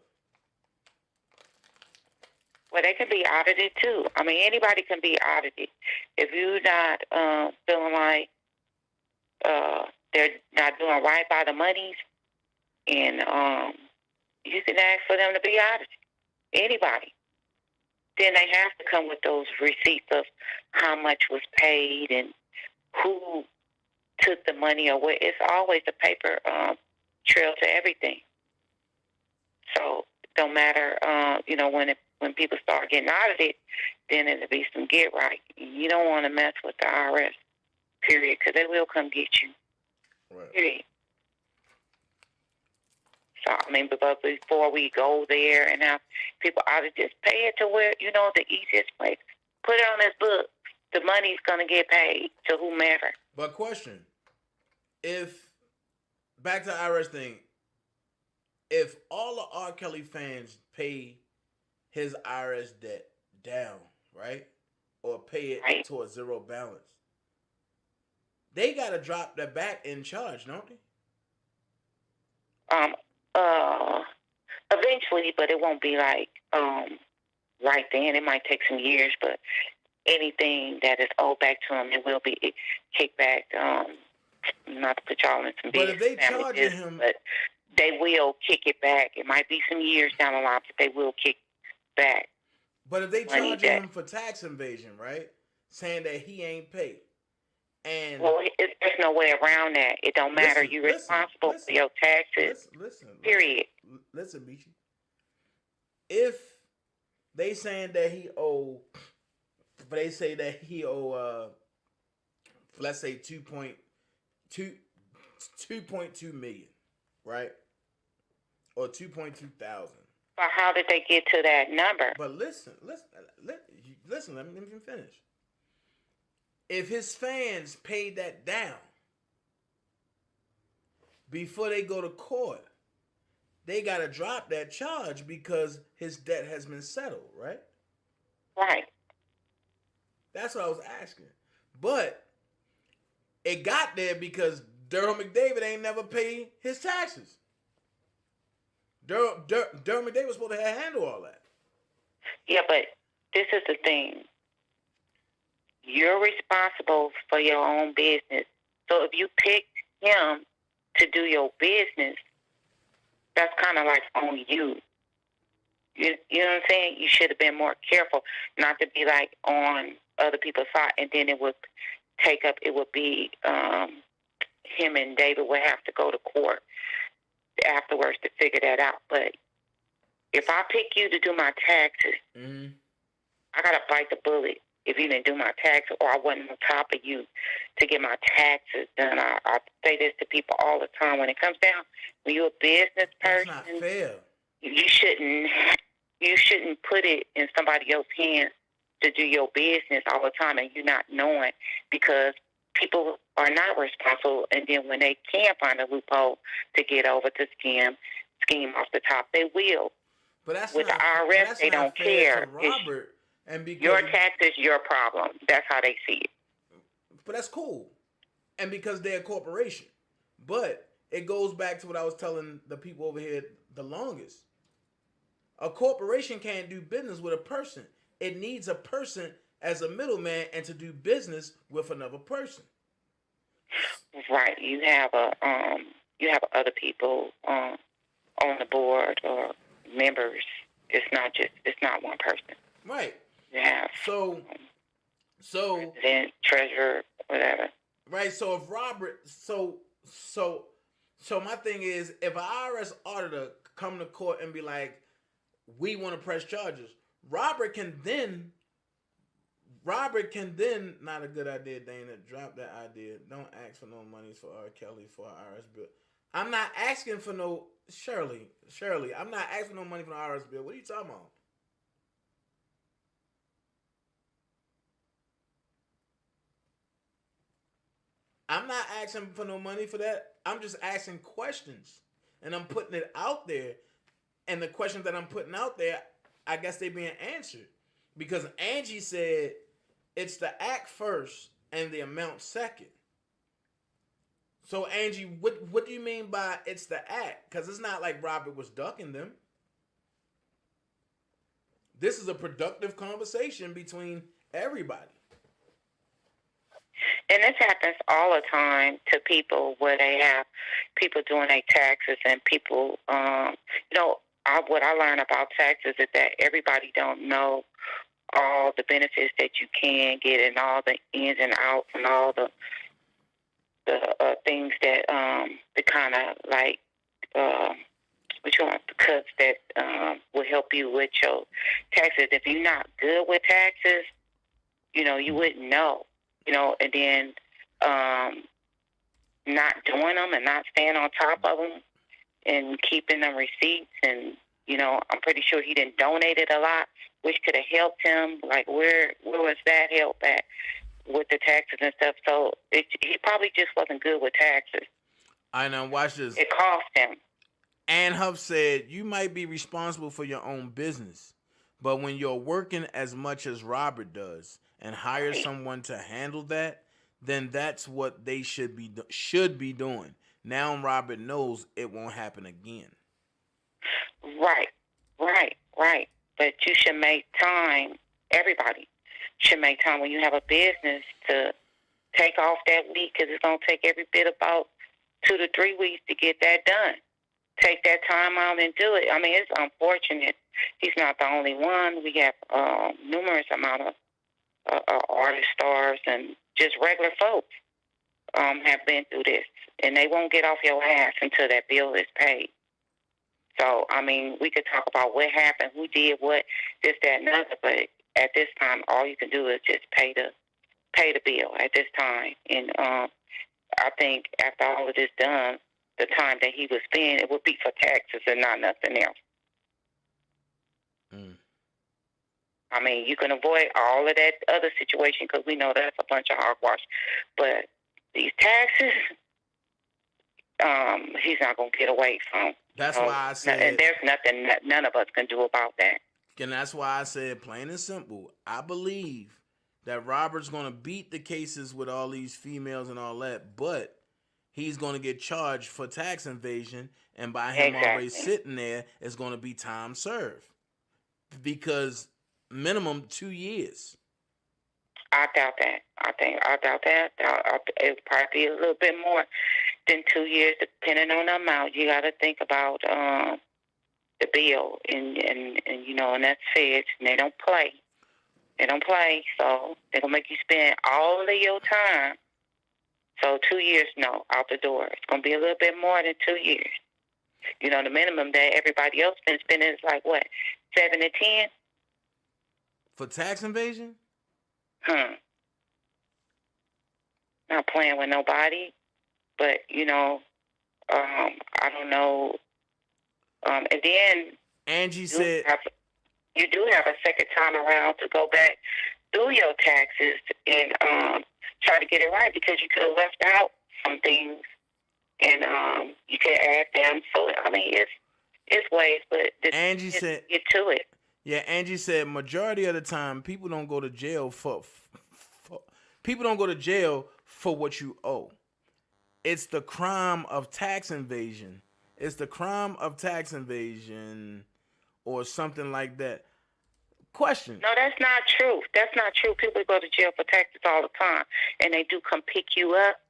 Well, they can be audited too. I mean, anybody can be audited. If you're not feeling like they're not doing right by the monies, and you can ask for them to be audited. Anybody. Then they have to come with those receipts of how much was paid and who took the money or where. It's always a paper trail to everything. So it don't matter, when people start getting audited, then it'll be some get right. You don't want to mess with the IRS, period, because they will come get you. Right. Period. So, I mean, but before we go there and have people audit, just pay it to where, the easiest place. Put it on this book. The money's going to get paid to whomever. But question, back to the IRS thing, if all the R. Kelly fans pay his IRS debt down, right? Or pay it to a zero balance, they got to drop their back in charge, don't they? Eventually, but it won't be like right then. It might take some years, but anything that is owed back to them, it will be kicked back. Not to put y'all in some but big if they charging him, but they will kick it back. It might be some years down the line, but they will kick back. But if they charging him for tax invasion, right? Saying that he ain't paid. And there's no way around that. It don't matter. You're responsible for your taxes. Listen. Period. Listen, Michi. if they saying that he owe, they say that he owe, let's say 2.2 million, right? Or 2.2 thousand. But how did they get to that number? But listen, let me finish. If his fans paid that down before they go to court, they got to drop that charge because his debt has been settled, right? Right. That's what I was asking. But it got there because Daryl McDavid ain't never paid his taxes. Daryl McDavid was supposed to handle all that. Yeah, but this is the thing. You're responsible for your own business. So if you pick him to do your business, that's kind of like on you. You know what I'm saying? You should have been more careful not to be like on other people's side, and then it would be him and David would have to go to court afterwards to figure that out. But if I pick you to do my taxes, I got to bite the bullet if you didn't do my taxes or I wasn't on top of you to get my taxes done. I say this to people all the time. When it comes down, when you're a business person, that's not fair. You shouldn't put it in somebody else's hands to do your business all the time and you not knowing, because people are not responsible, and then when they can find a loophole to get over to scheme off the top, they will. But that's with not, the IRS, they don't care. Robert, and because your taxes, your problem. That's how they see it. But that's cool, and because they're a corporation. But it goes back to what I was telling the people over here the longest. A corporation can't do business with a person. It needs a person as a middleman and to do business with another person. Right. You have other people on the board or members. It's not one person. Right. You have so president, treasurer, whatever. Right. So if Robert, so my thing is, if an IRS auditor come to court and be like, we want to press charges, Robert can then, not a good idea, Dana. Drop that idea. Don't ask for no money for R. Kelly for an IRS bill. I'm not asking for no, Shirley, I'm not asking for no money for an IRS bill. What are you talking about? I'm not asking for no money for that. I'm just asking questions. And I'm putting it out there. And the questions that I'm putting out there, I guess they being answered. Because Angie said it's the act first and the amount second. So Angie, what do you mean by it's the act? Because it's not like Robert was ducking them. This is a productive conversation between everybody. And this happens all the time to people where they have people doing their taxes and people, what I learned about taxes is that everybody don't know all the benefits that you can get and all the ins and outs and all the things that the kind of like the cuts that will help you with your taxes. If you're not good with taxes, you wouldn't know. And then not doing them and not staying on top of them and keeping them receipts. And, I'm pretty sure he didn't donate it a lot, which could have helped him. Like, where was that help at with the taxes and stuff? So he probably just wasn't good with taxes. I know. Watch this. It cost him. Ann Huff said, you might be responsible for your own business, but when you're working as much as Robert does and hire someone to handle that, then that's what they should be doing. Now Robert knows it won't happen again. Right. But you should make time. Everybody should make time when you have a business to take off that week, because it's going to take every bit about 2 to 3 weeks to get that done. Take that time out and do it. I mean, it's unfortunate. He's not the only one. We have numerous amount of artist stars and just regular folks have been through this, and they won't get off your ass until that bill is paid. So, I mean, we could talk about what happened, who did what, this, that, and other, but at this time, all you can do is just pay the bill at this time. And I think after all of this done, the time that he would spend, it would be for taxes and not nothing else. Mm. I mean, you can avoid all of that other situation because we know that's a bunch of hogwash. But these taxes, he's not going to get away from. That's why I said, and there's nothing that none of us can do about that. And that's why I said, plain and simple, I believe that Robert's going to beat the cases with all these females and all that, but he's going to get charged for tax evasion, and by him already sitting there, it's going to be time served. Because minimum 2 years. I doubt that. I doubt that. It'll probably be a little bit more than 2 years, depending on the amount. You got to think about the bill, and you know, and that's feds, and they don't play. They don't play, so they're gonna make you spend all of your time. So 2 years, no, out the door. It's gonna be a little bit more than 2 years. You know, the minimum that everybody else been spending is like what, 7 to 10 for tax evasion. Not playing with nobody, but you know, I don't know. And then Angie said you do have a second time around to go back through your taxes and try to get it right, because you could have left out some things and you could add them. So I mean, it's ways, but Angie said get to it. Yeah, Angie said majority of the time people don't go to jail for what you owe. It's the crime of tax invasion. It's the crime of tax invasion or something like that. Question. No, that's not true. That's not true. People go to jail for taxes all the time, and they do come pick you up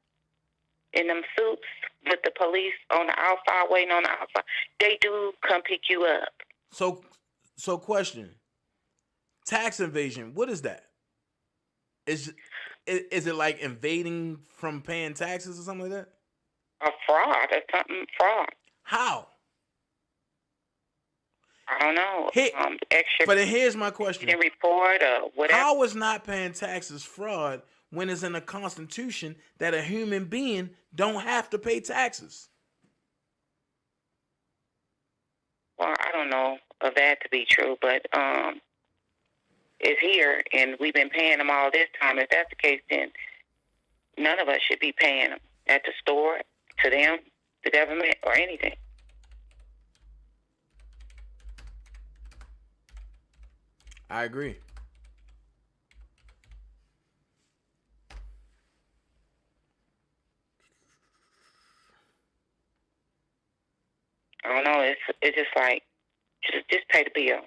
in them suits with the police on the outside, waiting on the outside. They do come pick you up. So question. Tax invasion, what is that? Is it like invading from paying taxes or something like that? A fraud or something, fraud. How? I don't know. Extra. But here's my question. Report or whatever. How is not paying taxes fraud when it's in the Constitution that a human being don't have to pay taxes? Well, I don't know of that to be true, but it's here, and we've been paying them all this time. If that's the case, then none of us should be paying them at the store, to them, the government, or anything. I agree. I don't know. It's just like just pay the bill.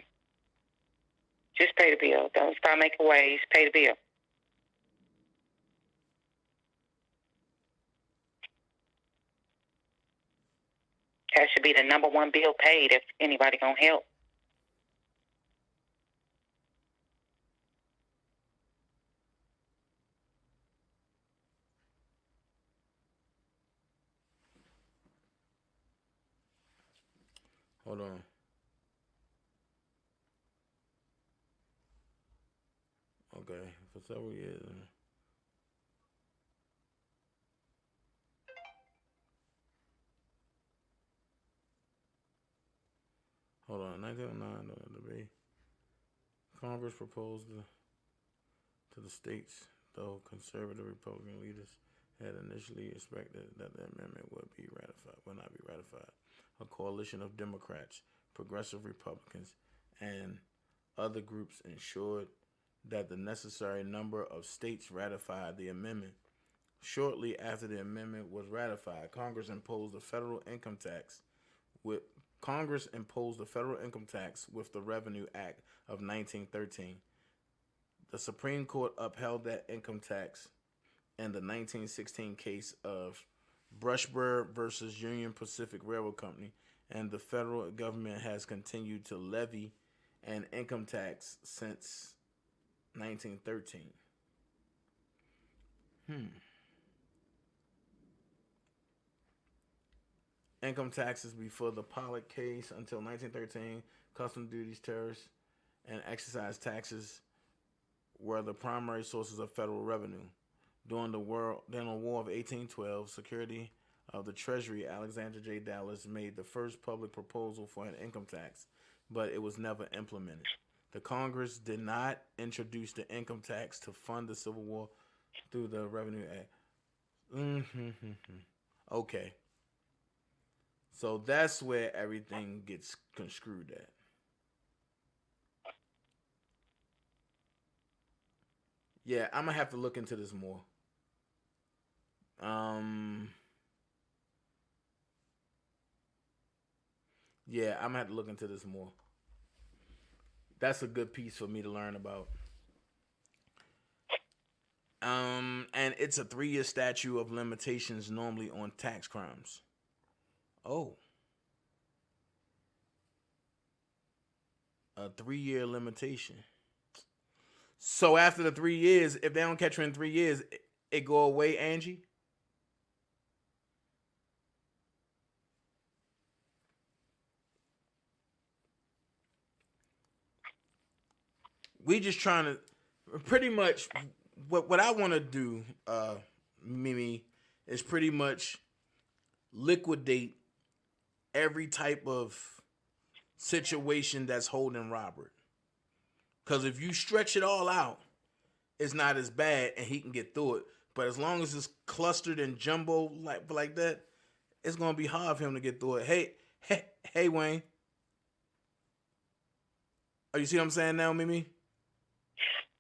Just pay the bill. Don't start making waves. Pay the bill. That should be the number one bill paid if anybody gonna help. Hold on. Okay, for several years. Hold on, 1909, the Congress proposed to the states, though conservative Republican leaders had initially expected that the amendment would not be ratified. A coalition of Democrats, progressive Republicans, and other groups ensured that the necessary number of states ratified the amendment. Shortly after the amendment was ratified, Congress imposed a federal income tax with the Revenue Act of 1913. The Supreme Court upheld that income tax in the 1916 case of Brushburg versus Union Pacific Railroad Company, and the federal government has continued to levy an income tax since 1913. income taxes before the Pollock case until 1913. Custom duties, tariffs, and excise taxes were the primary sources of federal revenue. During the War of 1812, Secretary of the Treasury Alexander J. Dallas made the first public proposal for an income tax, but it was never implemented. The Congress did not introduce the income tax to fund the Civil War through the Revenue Act. Okay. So that's where everything gets construed at. Yeah, I'm gonna have to look into this more. Yeah, I'm gonna have to look into this more. That's a good piece for me to learn about. And it's a 3-year statute of limitations normally on tax crimes. Oh. A 3-year limitation. So after the 3 years, if they don't catch you in 3 years, it go away, Angie? We just trying to pretty much what I want to do, Mimi, is pretty much liquidate every type of situation that's holding Robert. Because if you stretch it all out, it's not as bad and he can get through it. But as long as it's clustered and jumbo like that, it's going to be hard for him to get through it. Hey, Wayne. Oh, you see what I'm saying now, Mimi?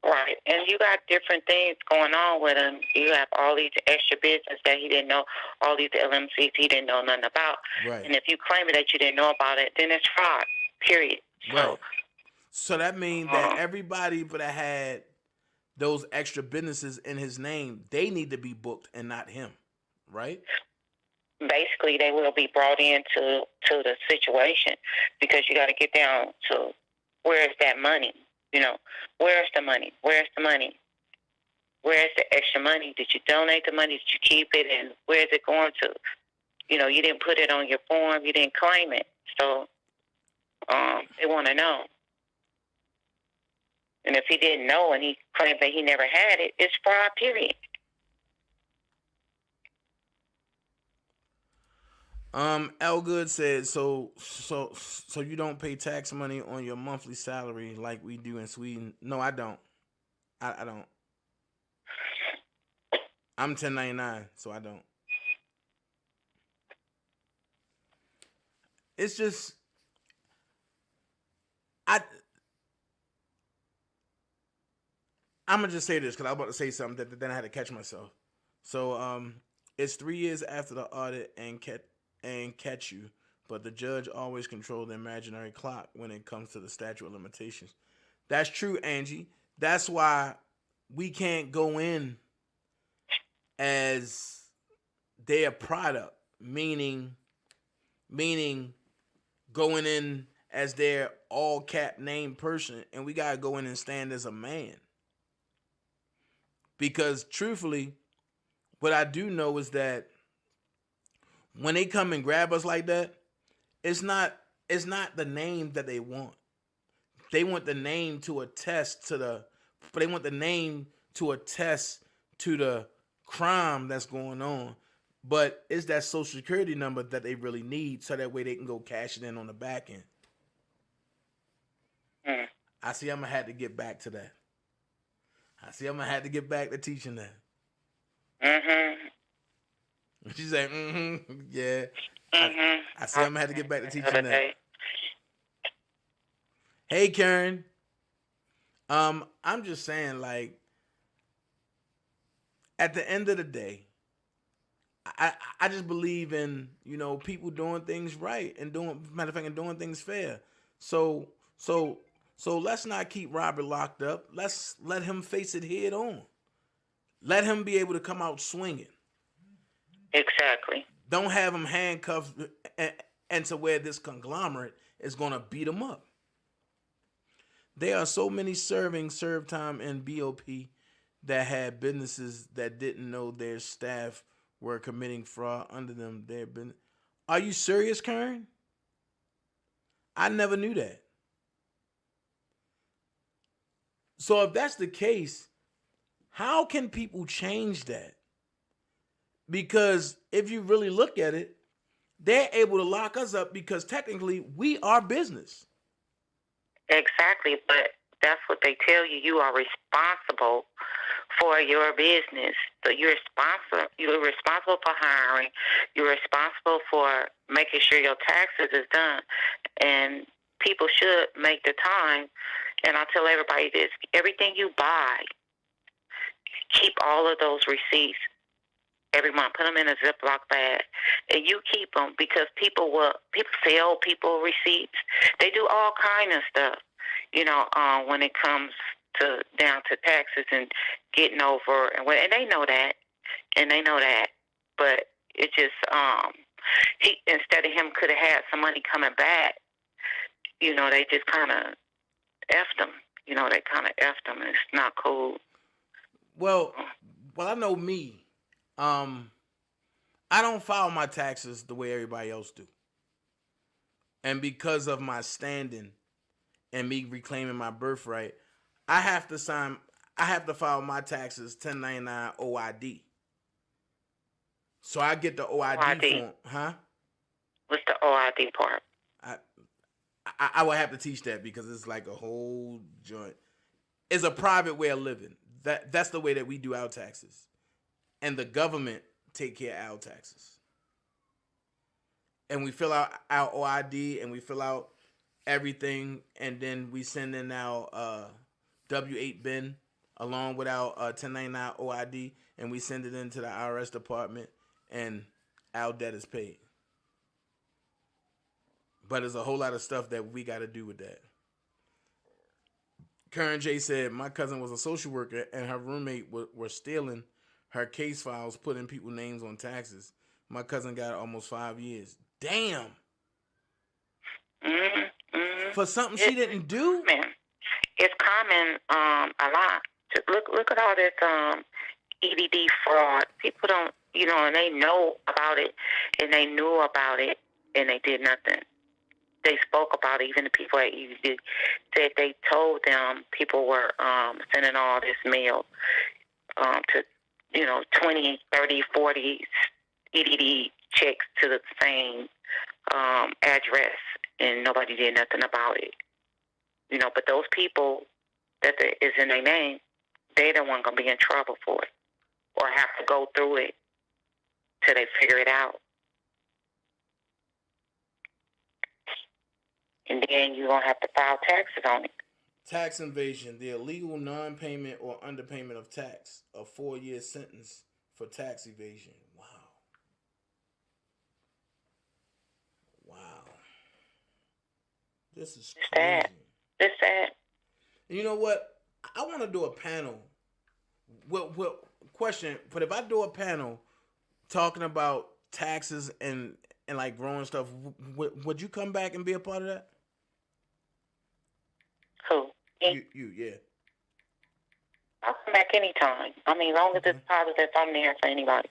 Right. And you got different things going on with him. You have all these extra business that he didn't know, all these LMCs he didn't know nothing about. Right. And if you claim that you didn't know about it, then it's fraud, period. Right. So that means that everybody that had those extra businesses in his name, they need to be booked and not him, right? Basically, they will be brought into the situation because you got to get down to where's that money? You know, where's the money? Where's the money? Where's the extra money? Did you donate the money? Did you keep it? And where's it going to? You know, you didn't put it on your form. You didn't claim it. So they want to know. And if he didn't know and he claimed that he never had it, it's fraud, period. Elgood said, so you don't pay tax money on your monthly salary like we do in Sweden? No, I don't. I don't. I'm 1099, so I don't. It's just I'm gonna just say this because I was about to say something that then I had to catch myself. So it's 3 years after the audit and catch you, but the judge always controls the imaginary clock when it comes to the statute of limitations. That's true, Angie. That's why we can't go in as their product, meaning going in as their all cap named person, and we gotta go in and stand as a man. Because truthfully, what I do know is that when they come and grab us like that, it's not the name that they want. They want the name to attest to the crime that's going on. But it's that social security number that they really need, so that way they can go cash it in on the back end. I see I'm gonna have to get back to that. I see I'm gonna have to get back to teaching that. She said, yeah. I see I'm gonna have to get back to teaching that. Hey, Karen. I'm just saying, like, at the end of the day, I just believe in, you know, people doing things right and doing things fair. So let's not keep Robert locked up. Let's let him face it head on. Let him be able to come out swinging. Exactly. Don't have him handcuffed and to where this conglomerate is going to beat him up. There are so many served time in BOP that had businesses that didn't know their staff were committing fraud under them. Are you serious, Karen? I never knew that. So if that's the case, how can people change that? Because if you really look at it, they're able to lock us up because technically we are business. Exactly, but that's what they tell you. You are responsible for your business. So you're responsible. You're responsible for hiring. You're responsible for making sure your taxes is done. And people should make the time. And I tell everybody this: everything you buy, keep all of those receipts every month. Put them in a Ziploc bag, and you keep them because people sell people receipts. They do all kind of stuff, when it comes to down to taxes and getting over, and they know that, but it just he instead of him could have had some money coming back. They just kind of effed him. They kind of effed him. It's not cool. Well, I know me. I don't file my taxes the way everybody else do. And because of my standing and me reclaiming my birthright, I have to file my taxes 1099 OID. So I get the OID form. Huh? What's the OID part? I would have to teach that because it's like a whole joint. It's a private way of living. That's the way that we do our taxes. And the government take care of our taxes. And we fill out our OID and we fill out everything, and then we send in our W-8 bin along with our 1099 OID, and we send it into the IRS department, and our debt is paid. But there's a whole lot of stuff that we got to do with that. Karen J said, my cousin was a social worker, and her roommate was stealing her case files, putting people's names on taxes. My cousin got almost 5 years. Damn. For something she didn't do? Man, it's common a lot. Look at all this EDD fraud. People don't, and they know about it, and they knew about it, and they did nothing. They spoke about it. Even the people at EDD said they told them people were sending all this mail to 20, 30, 40 EDD checks to the same address, and nobody did nothing about it. But those people that is in their name, they the one gonna be in trouble for it, or have to go through it till they figure it out. And then you're gonna have to file taxes on it. Tax evasion, the illegal non-payment or underpayment of tax, a 4-year sentence for tax evasion. Wow. This is crazy. It's sad. And you know what? I want to do a panel. Question, but if I do a panel talking about taxes and like growing stuff, would you come back and be a part of that? Who? You, yeah. I'll come back anytime. I mean, as long as it's positive, I'm there for anybody.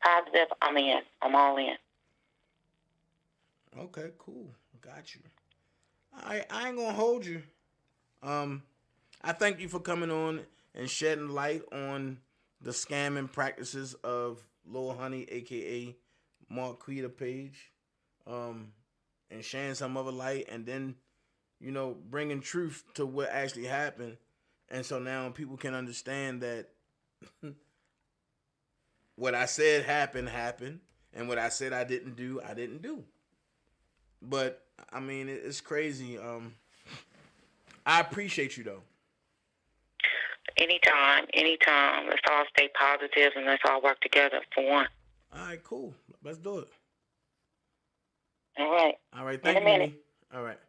Positive, I'm in. I'm all in. Okay, cool. Got you. I ain't gonna hold you. I thank you for coming on and shedding light on the scamming practices of Lil Honey, aka Marquita Page, and sharing some other light, and then bringing truth to what actually happened, and so now people can understand that what I said happened, and what I said I didn't do. But I mean, it's crazy. I appreciate you though. Anytime. Let's all stay positive and let's all work together for one. All right, cool. Let's do it. All right. Thank you, Minnie. All right.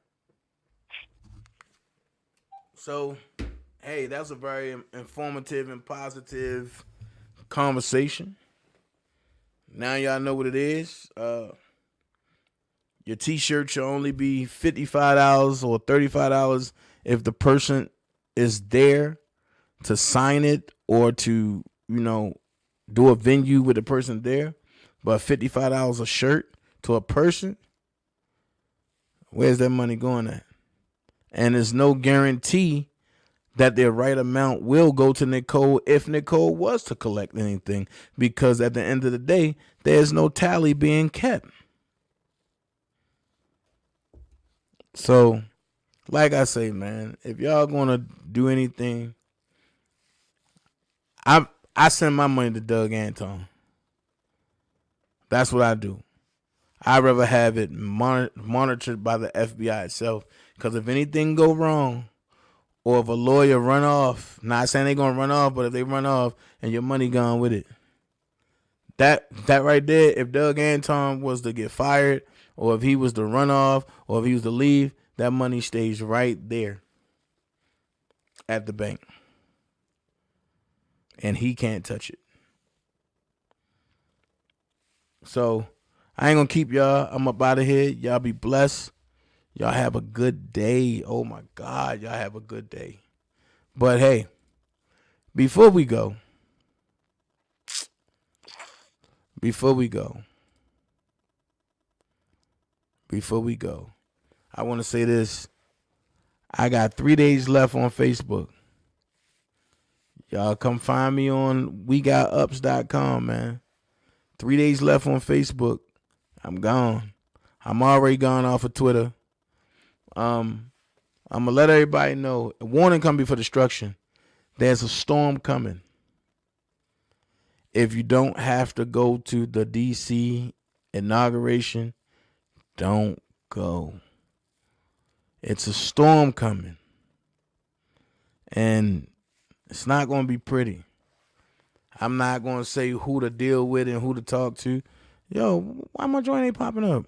So, hey, that was a very informative and positive conversation. Now y'all know what it is. Your t-shirt should only be $55 or $35 if the person is there to sign it or to, do a venue with the person there. But $55 a shirt, to a person, where's that money going at? And there's no guarantee that the right amount will go to Nicole if Nicole was to collect anything, because at the end of the day, there's no tally being kept. So, like I say, man, if y'all gonna do anything, I send my money to Doug Anton. That's what I do. I'd rather have it monitored by the FBI itself, because if anything go wrong, or if a lawyer run off, not saying they gonna run off, but if they run off and your money gone with it, that right there, if Doug Anton was to get fired, or if he was to run off, or if he was to leave, that money stays right there at the bank, and he can't touch it. So I ain't gonna keep y'all. I'm up out of here. Y'all be blessed. Y'all have a good day. Oh my God, y'all have a good day. But hey, before we go, I want to say this. I got 3 days left on Facebook. Y'all come find me on WeGotUps.com, man. 3 days left on Facebook. I'm gone. I'm already gone off of Twitter. I'm gonna let everybody know. A warning coming before destruction. There's a storm coming. If you don't have to go to the DC inauguration, don't go. It's a storm coming. And it's not going to be pretty. I'm not going to say who to deal with and who to talk to. Yo, why my joint ain't popping up?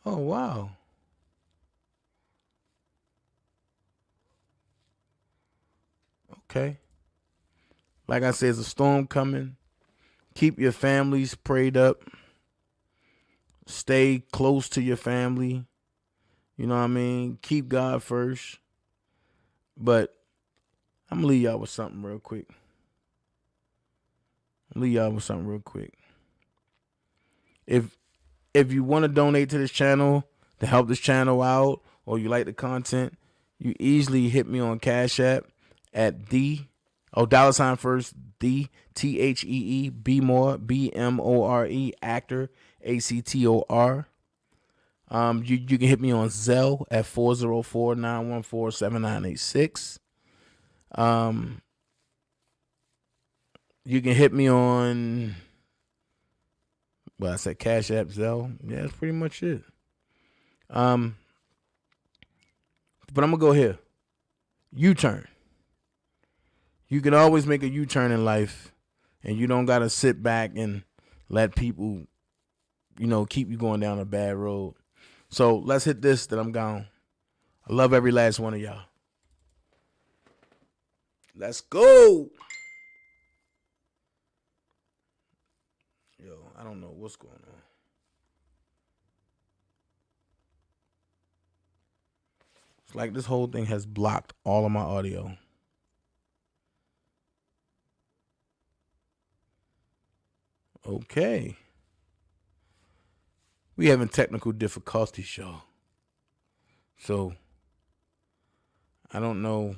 Oh, wow. Okay. Like I said, there's a storm coming. Keep your families prayed up. Stay close to your family. You know what I mean? Keep God first. But I'm going to leave y'all with something real quick. If you want to donate to this channel to help this channel out, or you like the content, you easily hit me on Cash App at $ first, the THEE BMore BMORE actor ACTOR. You can hit me on Zelle at 404-914-7986. You can hit me on, well, I said Cash App, Zelle. Yeah, that's pretty much it. But I'm gonna go here. U-turn. You can always make a U-turn in life, and you don't gotta sit back and let people, keep you going down a bad road. So let's hit this, that I'm gone. I love every last one of y'all. Let's go. Yo, I don't know what's going on. It's like this whole thing has blocked all of my audio. Okay. We having technical difficulties, y'all. So, I don't know.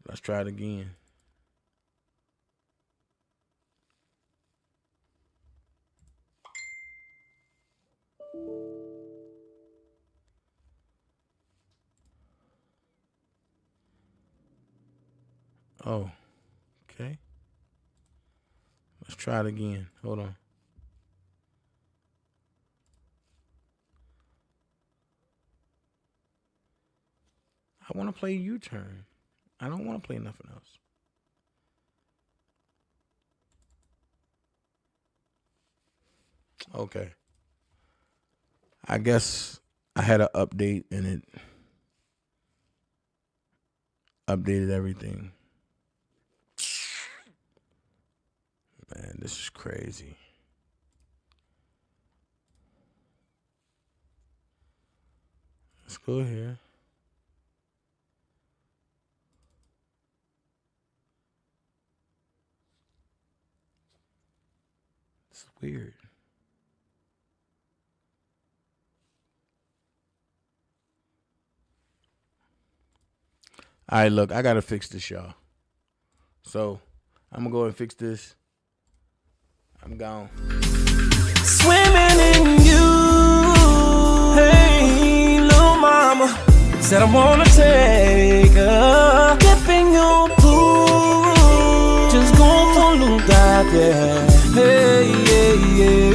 Let's try it again. Oh, okay. Let's try it again. Hold on. I want to play U-turn. I don't want to play nothing else. Okay. I guess I had an update and it updated everything. Man, this is crazy. Let's go here. It's weird. All right, look, I gotta fix this, y'all. So I'm gonna go and fix this. I'm gone. Swimming in you. Hey, little mama. Said I wanna take her. Dipping your pool. Just go for a little dive, yeah. Hey, yeah, yeah.